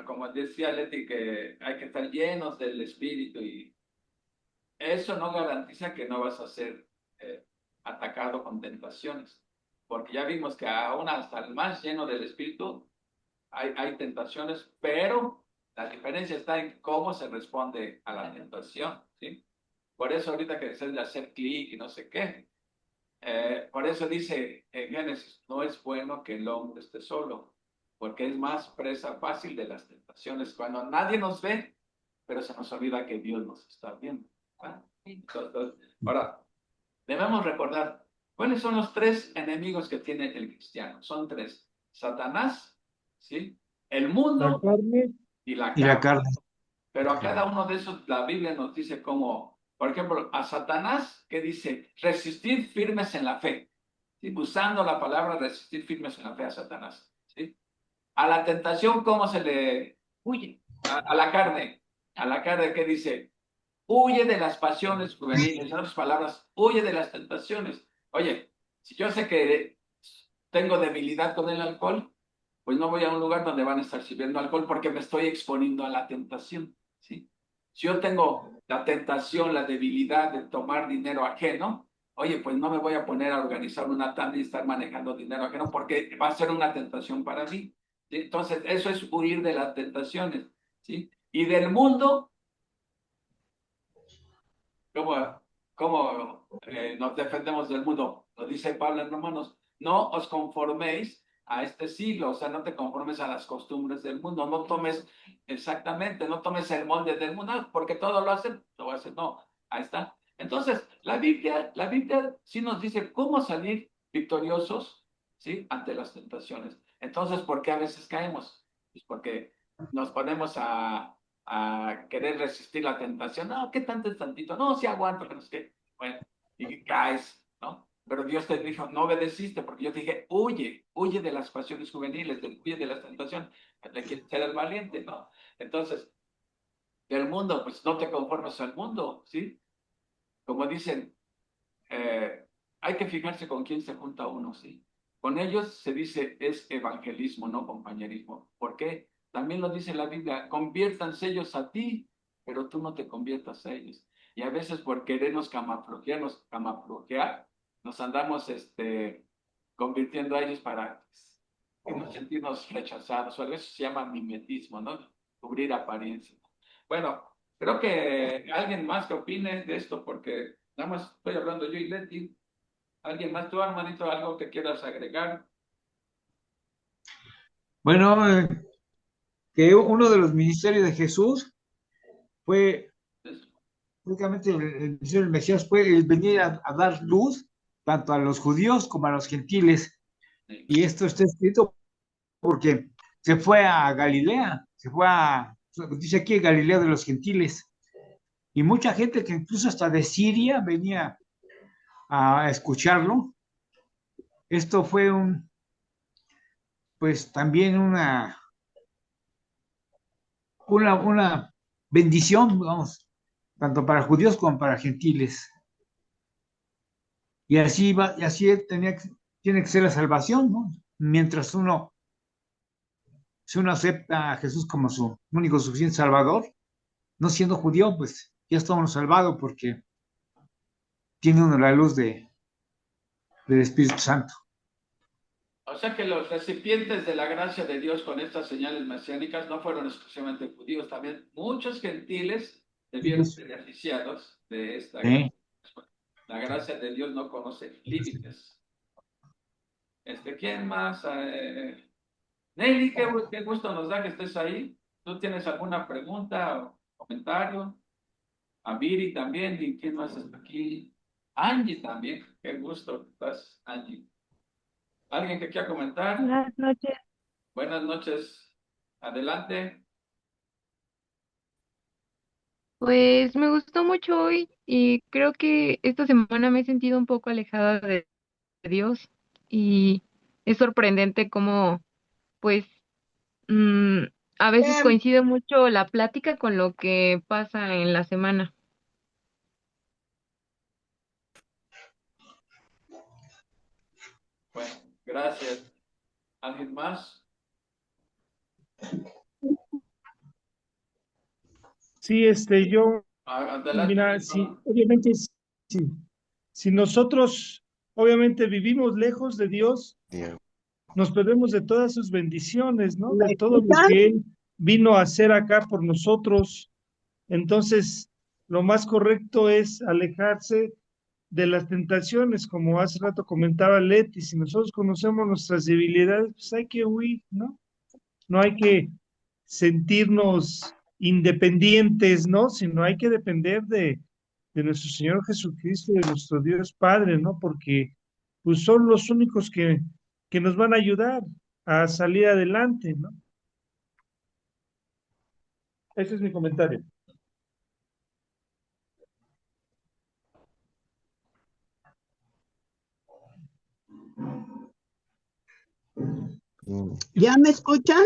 como decía Leti, que hay que estar llenos del Espíritu y eso no garantiza que no vas a ser atacado con tentaciones, porque ya vimos que aún hasta el más lleno del Espíritu hay tentaciones, pero la diferencia está en cómo se responde a la tentación, ¿sí? Por eso ahorita que dices de hacer clic y no sé qué, por eso dice en Génesis, no es bueno que el hombre esté solo, porque es más presa fácil de las tentaciones cuando nadie nos ve, pero se nos olvida que Dios nos está viendo. ¿Ah? Ahora, debemos recordar, ¿cuáles son los tres enemigos que tiene el cristiano? Son tres: Satanás, ¿sí? El la mundo carne, y la Y la carne. carne. Pero a cada uno de esos la Biblia nos dice cómo, por ejemplo, a Satanás, que dice, resistir firmes en la fe, ¿sí? Usando la palabra resistir firmes en la fe a Satanás, ¿sí? A la tentación, ¿cómo se le huye? A la carne, ¿qué dice? Huye de las pasiones juveniles, en otras palabras, huye de las tentaciones. Oye, si yo sé que tengo debilidad con el alcohol, pues no voy a un lugar donde van a estar sirviendo alcohol porque me estoy exponiendo a la tentación, ¿sí? Si yo tengo la tentación, la debilidad de tomar dinero ajeno, oye, pues no me voy a poner a organizar una tanda y estar manejando dinero ajeno porque va a ser una tentación para mí, ¿sí? Entonces, eso es huir de las tentaciones, ¿sí? Y del mundo, ¿cómo nos defendemos del mundo? Lo dice Pablo en Romanos, no os conforméis a este siglo, o sea, no te conformes a las costumbres del mundo, no tomes exactamente, no tomes el molde del mundo, porque todo lo voy a hacer, no, ahí está. Entonces, la Biblia sí nos dice cómo salir victoriosos, ¿sí? Ante las tentaciones. Entonces, ¿por qué a veces caemos? Pues porque nos ponemos a querer resistir la tentación. No, ¿qué tanto es tantito? No, sí aguanto, pero es que, bueno, y caes, ¿no? Pero Dios te dijo, no obedeciste, porque yo te dije, huye de las pasiones juveniles, huye de las tentaciones, le quieres ser el valiente, ¿no? Entonces, del mundo, pues no te conformes al mundo, ¿sí? Como dicen, eh, hay que fijarse con quién se junta uno, ¿sí? Con ellos se dice es evangelismo, no compañerismo. ¿Por qué? También lo dice la Biblia, conviértanse ellos a ti, pero tú no te conviertas a ellos. Y a veces por querernos camaflojear, nos andamos convirtiendo a ellos para no sentirnos rechazados, o a veces se llama mimetismo, ¿no? Cubrir apariencia. Bueno, creo que alguien más que opine de esto, porque nada más estoy hablando yo y Leti. ¿Alguien más, tú, hermanito, algo que quieras agregar? Bueno, que uno de los ministerios de Jesús fue, únicamente el ministerio del Mesías fue el venir a dar luz tanto a los judíos como a los gentiles. Y esto está escrito porque se fue a Galilea, dice aquí Galilea de los gentiles. Y mucha gente que incluso hasta de Siria venía a escucharlo. Esto fue pues también una bendición, vamos, tanto para judíos como para gentiles. Y así va, y así tiene que ser la salvación, ¿no? Mientras si uno acepta a Jesús como su único suficiente salvador, no siendo judío, pues ya estamos salvados porque tiene uno la luz del Espíritu Santo. O sea que los recipientes de la gracia de Dios con estas señales mesiánicas no fueron exclusivamente judíos, también muchos gentiles debieron ser beneficiados de esta gracia. ¿Eh? La gracia de Dios no conoce límites. ¿Quién más? Nelly, qué gusto nos da que estés ahí. ¿Tú tienes alguna pregunta o comentario? A Viri también, ¿y quién más está aquí? Angie también, qué gusto que estás, Angie. ¿Alguien que quiera comentar? Buenas noches. Buenas noches. Adelante. Pues me gustó mucho hoy y creo que esta semana me he sentido un poco alejada de Dios y es sorprendente cómo, pues, mm, a veces Em, coincide mucho la plática con lo que pasa en la semana. Bueno, gracias. ¿Alguien más? Sí, yo, Adelante. mira, sí, obviamente, sí, si nosotros, obviamente, vivimos lejos de Dios, nos perdemos de todas sus bendiciones, ¿no? ¿Me De todo lo escuchan? que Él vino a hacer acá por nosotros. Entonces, lo más correcto es alejarse de las tentaciones, como hace rato comentaba Leti. Si nosotros conocemos nuestras debilidades, pues hay que huir, ¿no? No hay que sentirnos independientes, ¿no? Sino hay que depender de nuestro Señor Jesucristo, de nuestro Dios Padre, ¿no? Porque pues son los únicos que nos van a ayudar a salir adelante, ¿no? Ese es mi comentario. ¿Ya me escuchan?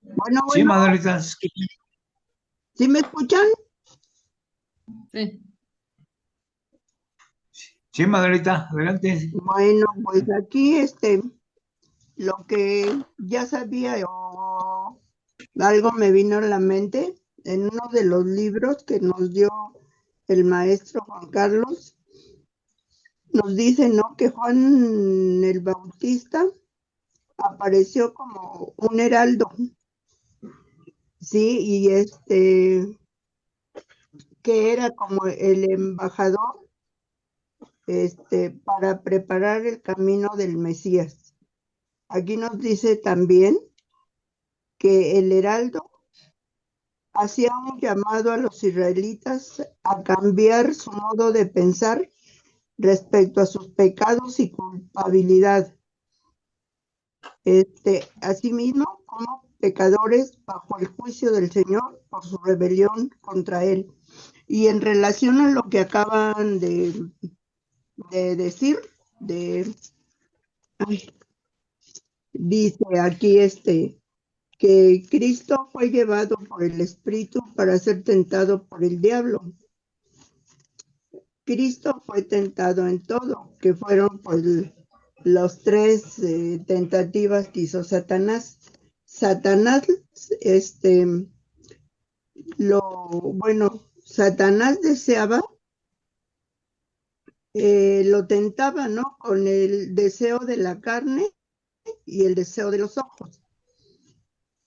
Bueno, Sí, bueno, Manuelita. ¿sí me escuchan? Sí. Sí, Manuelita, adelante. Bueno, pues aquí lo que ya sabía o algo me vino a la mente en uno de los libros que nos dio el maestro Juan Carlos, nos dice, ¿no? Que Juan el Bautista apareció como un heraldo, sí, y que era como el embajador, para preparar el camino del Mesías. Aquí nos dice también que el heraldo hacía un llamado a los israelitas a cambiar su modo de pensar respecto a sus pecados y culpabilidad. Asimismo, como pecadores bajo el juicio del Señor por su rebelión contra Él. Y en relación a lo que acaban de decir, ay, dice aquí que Cristo fue llevado por el Espíritu para ser tentado por el diablo. Cristo fue tentado en todo, que fueron pues los tres tentativas que hizo Satanás. Satanás, Satanás deseaba, lo tentaba, ¿no? Con el deseo de la carne y el deseo de los ojos.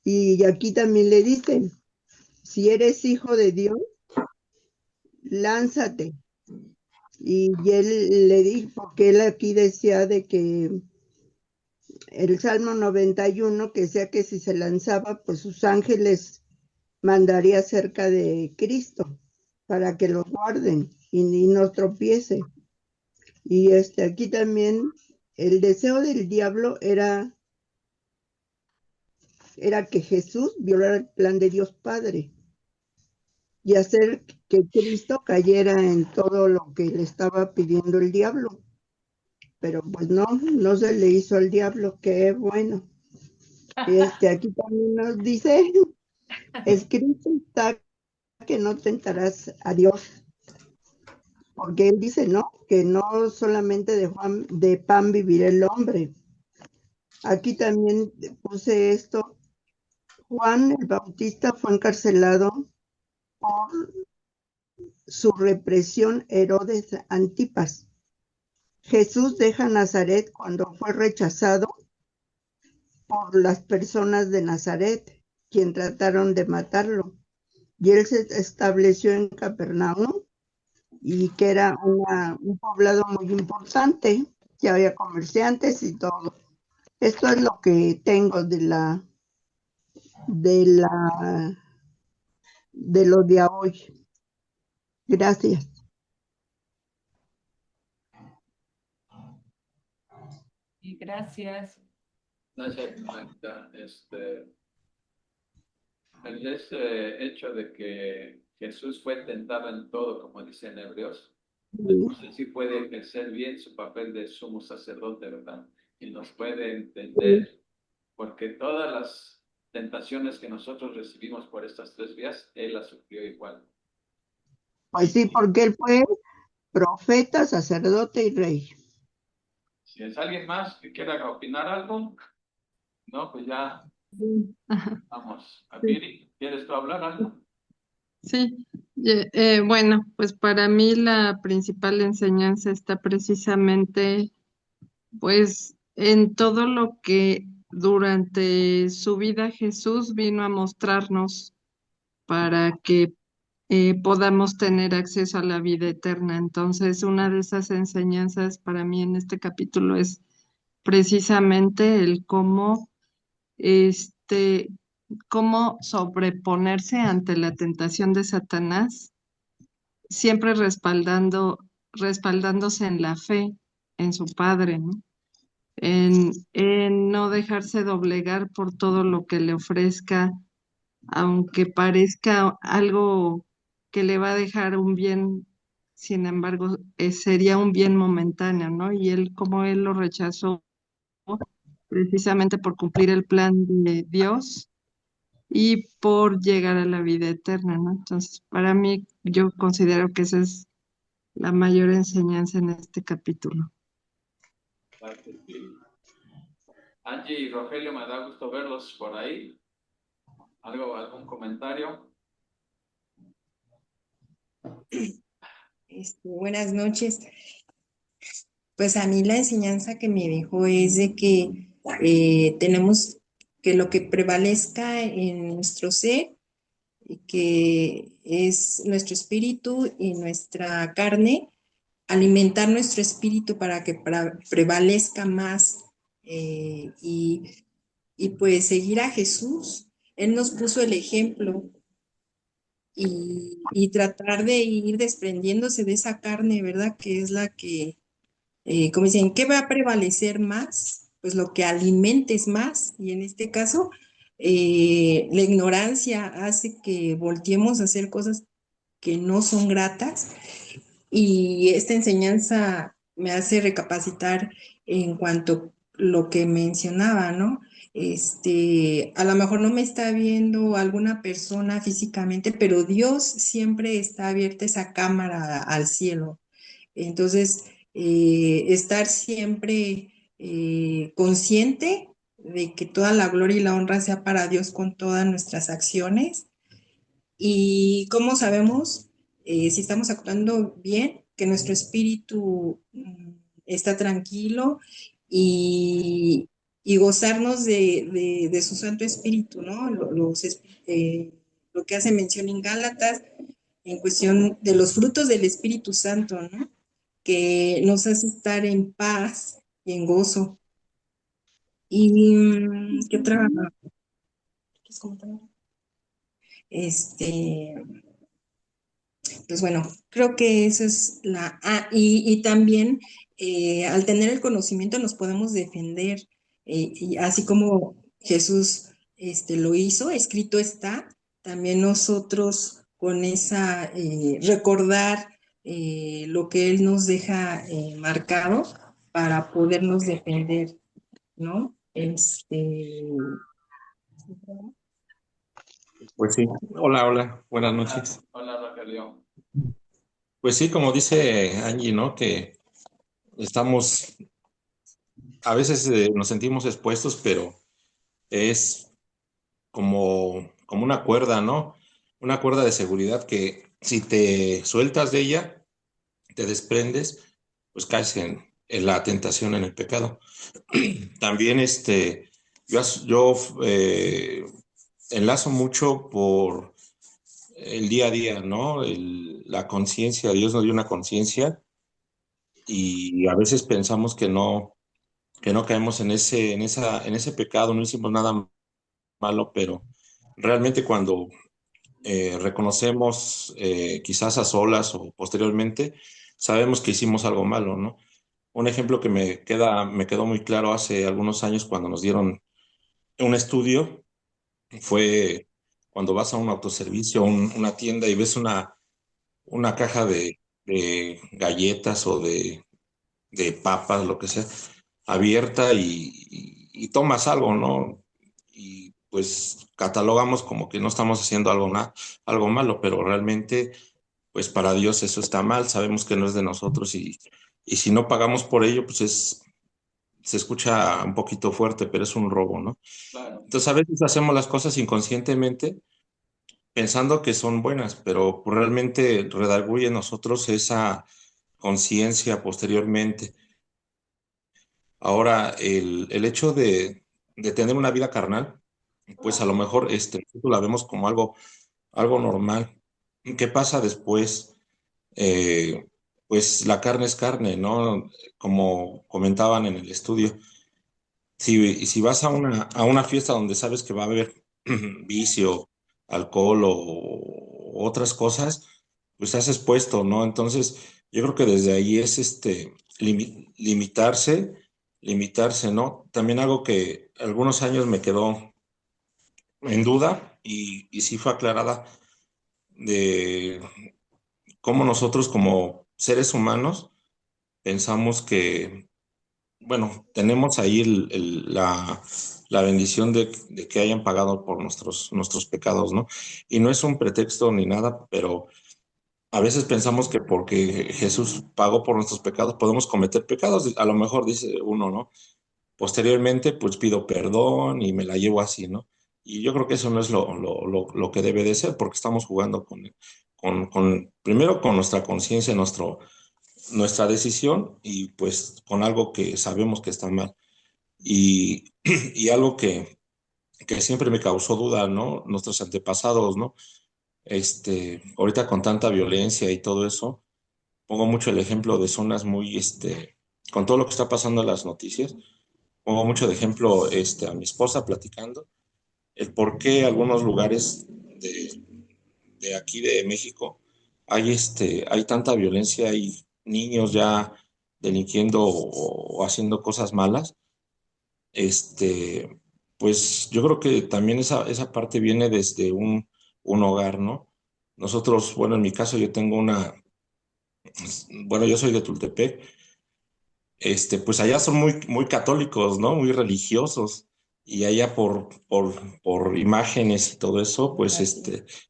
Y aquí también le dicen, si eres hijo de Dios, lánzate. Y él le dijo, porque él aquí decía de que el Salmo 91, que decía que si se lanzaba, pues sus ángeles mandaría cerca de Cristo para que lo guarden y no tropiece. Y aquí también el deseo del diablo era que Jesús violara el plan de Dios Padre y hacer que Cristo cayera en todo lo que le estaba pidiendo el diablo. Pero pues no se le hizo al diablo, qué bueno. Aquí también nos dice, escrito está que no tentarás a Dios, porque él dice, ¿no? Que no solamente de pan vivirá el hombre. Aquí también puse esto, Juan el Bautista fue encarcelado por su represión Herodes Antipas. Jesús deja Nazaret cuando fue rechazado por las personas de Nazaret, quien trataron de matarlo. Y él se estableció en Capernaum, y que era un poblado muy importante, que había comerciantes y todo. Esto es lo que tengo de lo de hoy. Gracias. Y gracias. Gracias, Magda. Hecho de que Jesús fue tentado en todo, como dicen Hebreos, entonces sí puede ejercer bien su papel de sumo sacerdote, ¿verdad? Y nos puede entender porque todas las tentaciones que nosotros recibimos por estas tres vías, él las sufrió igual. Pues sí, porque él fue profeta, sacerdote y rey. Si es alguien más que quiera opinar algo, no, pues ya Ajá, vamos. A sí, Piri, ¿quieres tú hablar algo? sí. Bueno, pues para mí la principal enseñanza está precisamente pues en todo lo que durante su vida Jesús vino a mostrarnos para que podamos tener acceso a la vida eterna. Entonces, una de esas enseñanzas para mí en este capítulo es precisamente el este, cómo sobreponerse ante la tentación de Satanás, siempre respaldándose en la fe, en su Padre, ¿no? En no dejarse doblegar por todo lo que le ofrezca, aunque parezca algo que le va a dejar un bien, sin embargo, sería un bien momentáneo, ¿no? Y él, como él lo rechazó precisamente por cumplir el plan de Dios y por llegar a la vida eterna, ¿no? Entonces, para mí, yo considero que esa es la mayor enseñanza en este capítulo. Gracias, Piri. Angie y Rogelio, me da gusto verlos por ahí. ¿Algún comentario? Buenas noches. Pues a mí la enseñanza que me dejó es de que tenemos que lo que prevalezca en nuestro ser, y que es nuestro espíritu y nuestra carne, alimentar nuestro espíritu para que prevalezca más, y pues seguir a Jesús. Él nos puso el ejemplo y tratar de ir desprendiéndose de esa carne, ¿verdad? Que es la que como dicen, ¿qué va a prevalecer más? Pues lo que alimentes más. Y en este caso, la ignorancia hace que volteemos a hacer cosas que no son gratas. Y esta enseñanza me hace recapacitar en cuanto a lo que mencionaba, ¿no? A lo mejor no me está viendo alguna persona físicamente, pero Dios siempre está abierta esa cámara al cielo. Entonces, estar siempre consciente de que toda la gloria y la honra sea para Dios con todas nuestras acciones. Y cómo sabemos si estamos actuando bien, que nuestro espíritu está tranquilo, y, y gozarnos de su Santo Espíritu, ¿no? Lo que hace mención en Gálatas en cuestión de los frutos del Espíritu Santo, ¿no? Que nos hace estar en paz y en gozo. Y ¿qué otra? ¿Quieres comentar? Este, pues bueno, creo que esa es la... y también al tener el conocimiento nos podemos defender, y así como Jesús lo hizo, escrito está, también nosotros con esa, recordar lo que Él nos deja marcado para podernos defender, ¿no? Pues sí, hola, hola, buenas noches. Hola, Rogelio. Pues sí, como dice Angie, ¿no? Que estamos, a veces nos sentimos expuestos, pero es como una cuerda, ¿no? Una cuerda de seguridad que si te sueltas de ella, te desprendes, pues caes en la tentación, en el pecado. También yo enlazo mucho por el día a día, ¿no? La conciencia, Dios nos dio una conciencia y a veces pensamos que no caemos en ese pecado, no hicimos nada malo, pero realmente cuando reconocemos, quizás a solas o posteriormente, sabemos que hicimos algo malo, ¿no? Un ejemplo que me quedó muy claro hace algunos años cuando nos dieron un estudio fue cuando vas a un autoservicio, una tienda y ves una caja de galletas o de papas, lo que sea, abierta y tomas algo, ¿no? y pues catalogamos como que no estamos haciendo algo malo, pero realmente pues para Dios eso está mal, sabemos que no es de nosotros y si no pagamos por ello, pues se escucha un poquito fuerte, pero es un robo, ¿no? Claro. Entonces a veces hacemos las cosas inconscientemente pensando que son buenas, pero pues, realmente redarguye en nosotros esa conciencia posteriormente. Ahora, el hecho de tener una vida carnal, pues a lo mejor nosotros la vemos como algo normal. ¿Qué pasa después? Eh, pues la carne es carne, ¿no? Como comentaban en el estudio. Si vas a una fiesta donde sabes que va a haber vicio, alcohol o otras cosas, pues estás expuesto, ¿no? Entonces, yo creo que desde ahí es limitarse, ¿no? También algo que algunos años me quedó en duda y sí fue aclarada de cómo nosotros como seres humanos pensamos que bueno, tenemos ahí la bendición de que hayan pagado por nuestros pecados, ¿no? Y no es un pretexto ni nada, pero a veces pensamos que porque Jesús pagó por nuestros pecados podemos cometer pecados. A lo mejor dice uno, ¿no? Posteriormente, pues pido perdón y me la llevo así, ¿no? Y yo creo que eso no es lo que debe de ser, porque estamos jugando primero con nuestra conciencia, nuestra decisión y pues con algo que sabemos que está mal. Y, y algo que siempre me causó duda, ¿no? Nuestros antepasados, ¿no? Ahorita con tanta violencia y todo eso, pongo mucho el ejemplo de zonas muy, con todo lo que está pasando en las noticias, pongo mucho de ejemplo, a mi esposa platicando, el por qué algunos lugares de aquí de México hay tanta violencia, hay niños ya delinquiendo o haciendo cosas malas. este, pues yo creo que también esa parte viene desde un hogar, ¿no? Nosotros, bueno, en mi caso yo tengo bueno, yo soy de Tultepec, pues allá son muy, muy católicos, ¿no? Muy religiosos. Y allá por imágenes y todo eso, pues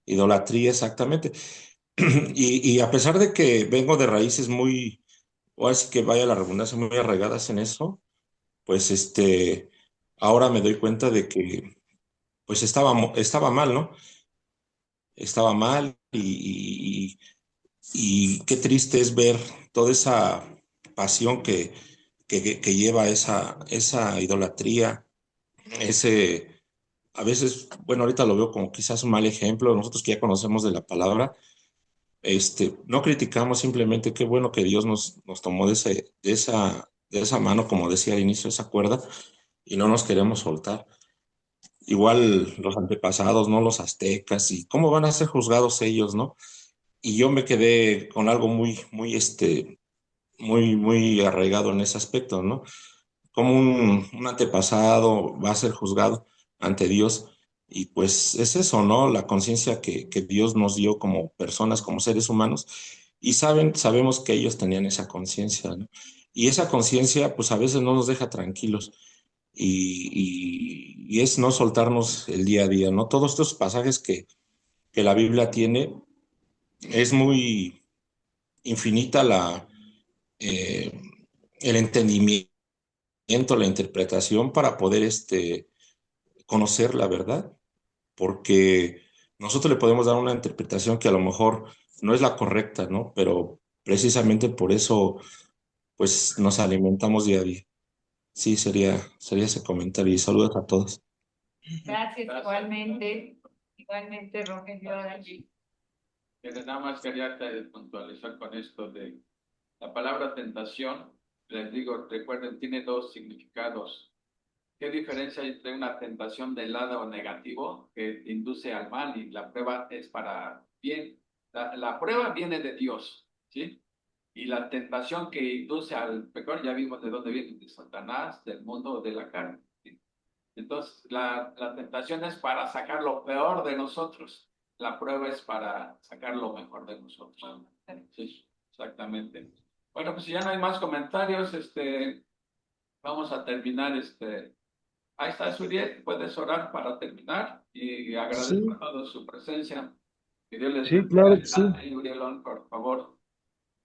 idolatría exactamente. Y a pesar de que vengo de raíces muy, o así que vaya la redundancia, muy arraigadas en eso, pues ahora me doy cuenta de que pues estaba mal, ¿no? Estaba mal y qué triste es ver toda esa pasión que lleva esa idolatría, a veces, bueno, ahorita lo veo como quizás un mal ejemplo, nosotros que ya conocemos de la palabra, no criticamos simplemente qué bueno que Dios nos tomó de esa mano, como decía al inicio, esa cuerda, y no nos queremos soltar. Igual los antepasados, ¿no? Los aztecas, y cómo van a ser juzgados ellos, ¿no? Y yo me quedé con algo muy, muy, muy arraigado en ese aspecto, ¿no? Como un antepasado va a ser juzgado ante Dios. Y pues es eso, ¿no? La conciencia que Dios nos dio como personas, como seres humanos. Y sabemos que ellos tenían esa conciencia, ¿no? Y esa conciencia, pues a veces no nos deja tranquilos y es no soltarnos el día a día, ¿no? Todos estos pasajes que la Biblia tiene, es muy infinita eh, el entendimiento, la interpretación para poder conocer la verdad, porque nosotros le podemos dar una interpretación que a lo mejor no es la correcta, ¿no? Pero precisamente por eso, pues nos alimentamos día a día. Sí, sería ese comentario y saludos a todos. Gracias, igualmente, Rogelio, allí. Nada más quería puntualizar con esto de la palabra tentación. Les digo, recuerden, tiene dos significados. ¿Qué diferencia hay entre una tentación del lado negativo que induce al mal y la prueba es para bien? La prueba viene de Dios, ¿sí? Y la tentación que induce al pecado, ya vimos de dónde viene, de Satanás, del mundo, de la carne, ¿sí? Entonces, la tentación es para sacar lo peor de nosotros. La prueba es para sacar lo mejor de nosotros. Sí, exactamente. Bueno, pues si ya no hay más comentarios, vamos a terminar Ahí está Suriel, puedes orar para terminar y agradezco Sí, a todos su presencia. Que Dios les sí, bendiga. claro que sí. Adelante, Urielón, por favor.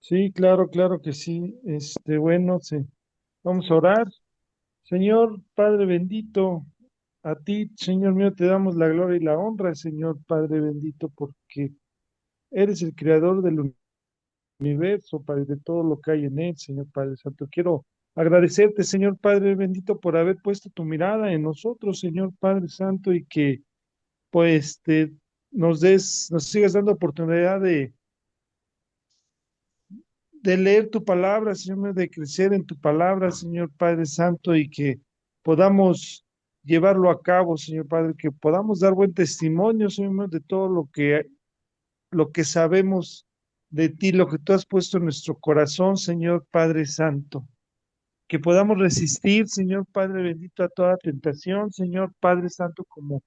Sí, claro, claro que sí. Bueno, sí. Vamos a orar. Señor Padre bendito, a ti, Señor mío, te damos la gloria y la honra, Señor Padre bendito, porque eres el creador del universo, Padre, de todo lo que hay en él, Señor Padre Santo. Quiero agradecerte, Señor Padre bendito, por haber puesto tu mirada en nosotros, Señor Padre Santo, y que pues nos sigas dando oportunidad de leer tu palabra, Señor mío, de crecer en tu palabra, Señor Padre Santo, y que podamos llevarlo a cabo, Señor Padre, que podamos dar buen testimonio, Señor mío, de todo lo que sabemos de ti, lo que tú has puesto en nuestro corazón, Señor Padre Santo. Que podamos resistir, Señor Padre bendito, a toda tentación, Señor Padre Santo, como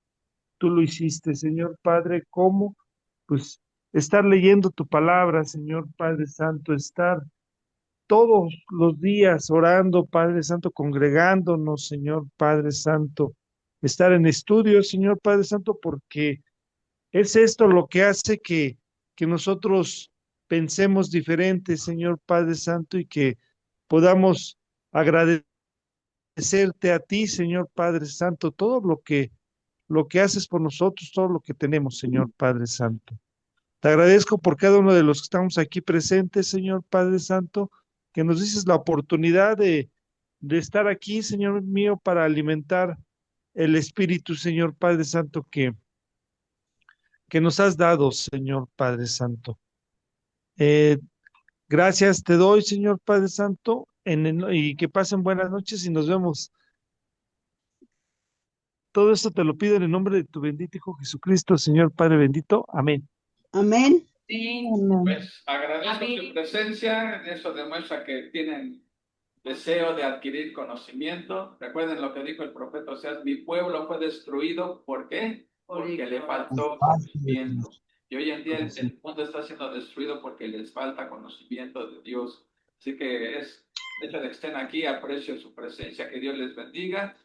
tú lo hiciste, Señor Padre, como pues estar leyendo tu palabra, Señor Padre Santo, estar todos los días orando, Padre Santo, congregándonos, Señor Padre Santo, estar en estudio, Señor Padre Santo, porque es esto lo que hace que nosotros pensemos diferente, Señor Padre Santo, y que podamos agradecerte a ti, Señor Padre Santo, todo lo que haces por nosotros, todo lo que tenemos, Señor Padre Santo. Te agradezco por cada uno de los que estamos aquí presentes, Señor Padre Santo, que nos dices la oportunidad de estar aquí, Señor mío, para alimentar el Espíritu, Señor Padre Santo, que nos has dado, Señor Padre Santo. Eh, Gracias te doy, Señor Padre Santo, y que pasen buenas noches y nos vemos. Todo esto te lo pido en el nombre de tu bendito Hijo Jesucristo, Señor Padre bendito. Amén. Amén. Sí, Pues agradezco su amén. presencia. Eso demuestra que tienen deseo de adquirir conocimiento. Recuerden lo que dijo el profeta Oseas: mi pueblo fue destruido. ¿Por qué? Porque le faltó conocimiento. Y hoy en día el mundo está siendo destruido porque les falta conocimiento de Dios. Así que es hecho de que estén aquí, aprecio su presencia. Que Dios les bendiga.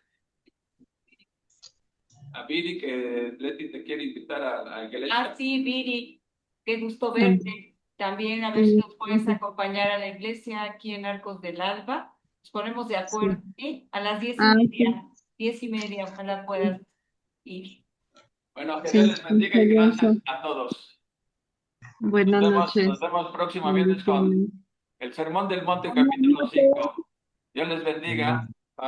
A Viri, que Leti te quiere invitar a la iglesia. Ah, sí, Viri, qué gusto verte. También a ver si nos puedes acompañar a la iglesia aquí en Arcos del Alba. Nos ponemos de acuerdo, ¿sí? A las 10:30. 10:30, ojalá puedas ir. Bueno, que Dios les bendiga y gracias a todos. Buenas noches. Nos vemos próximo viernes con Bendiciones. el Sermón del Monte, capítulo 5. Dios les bendiga.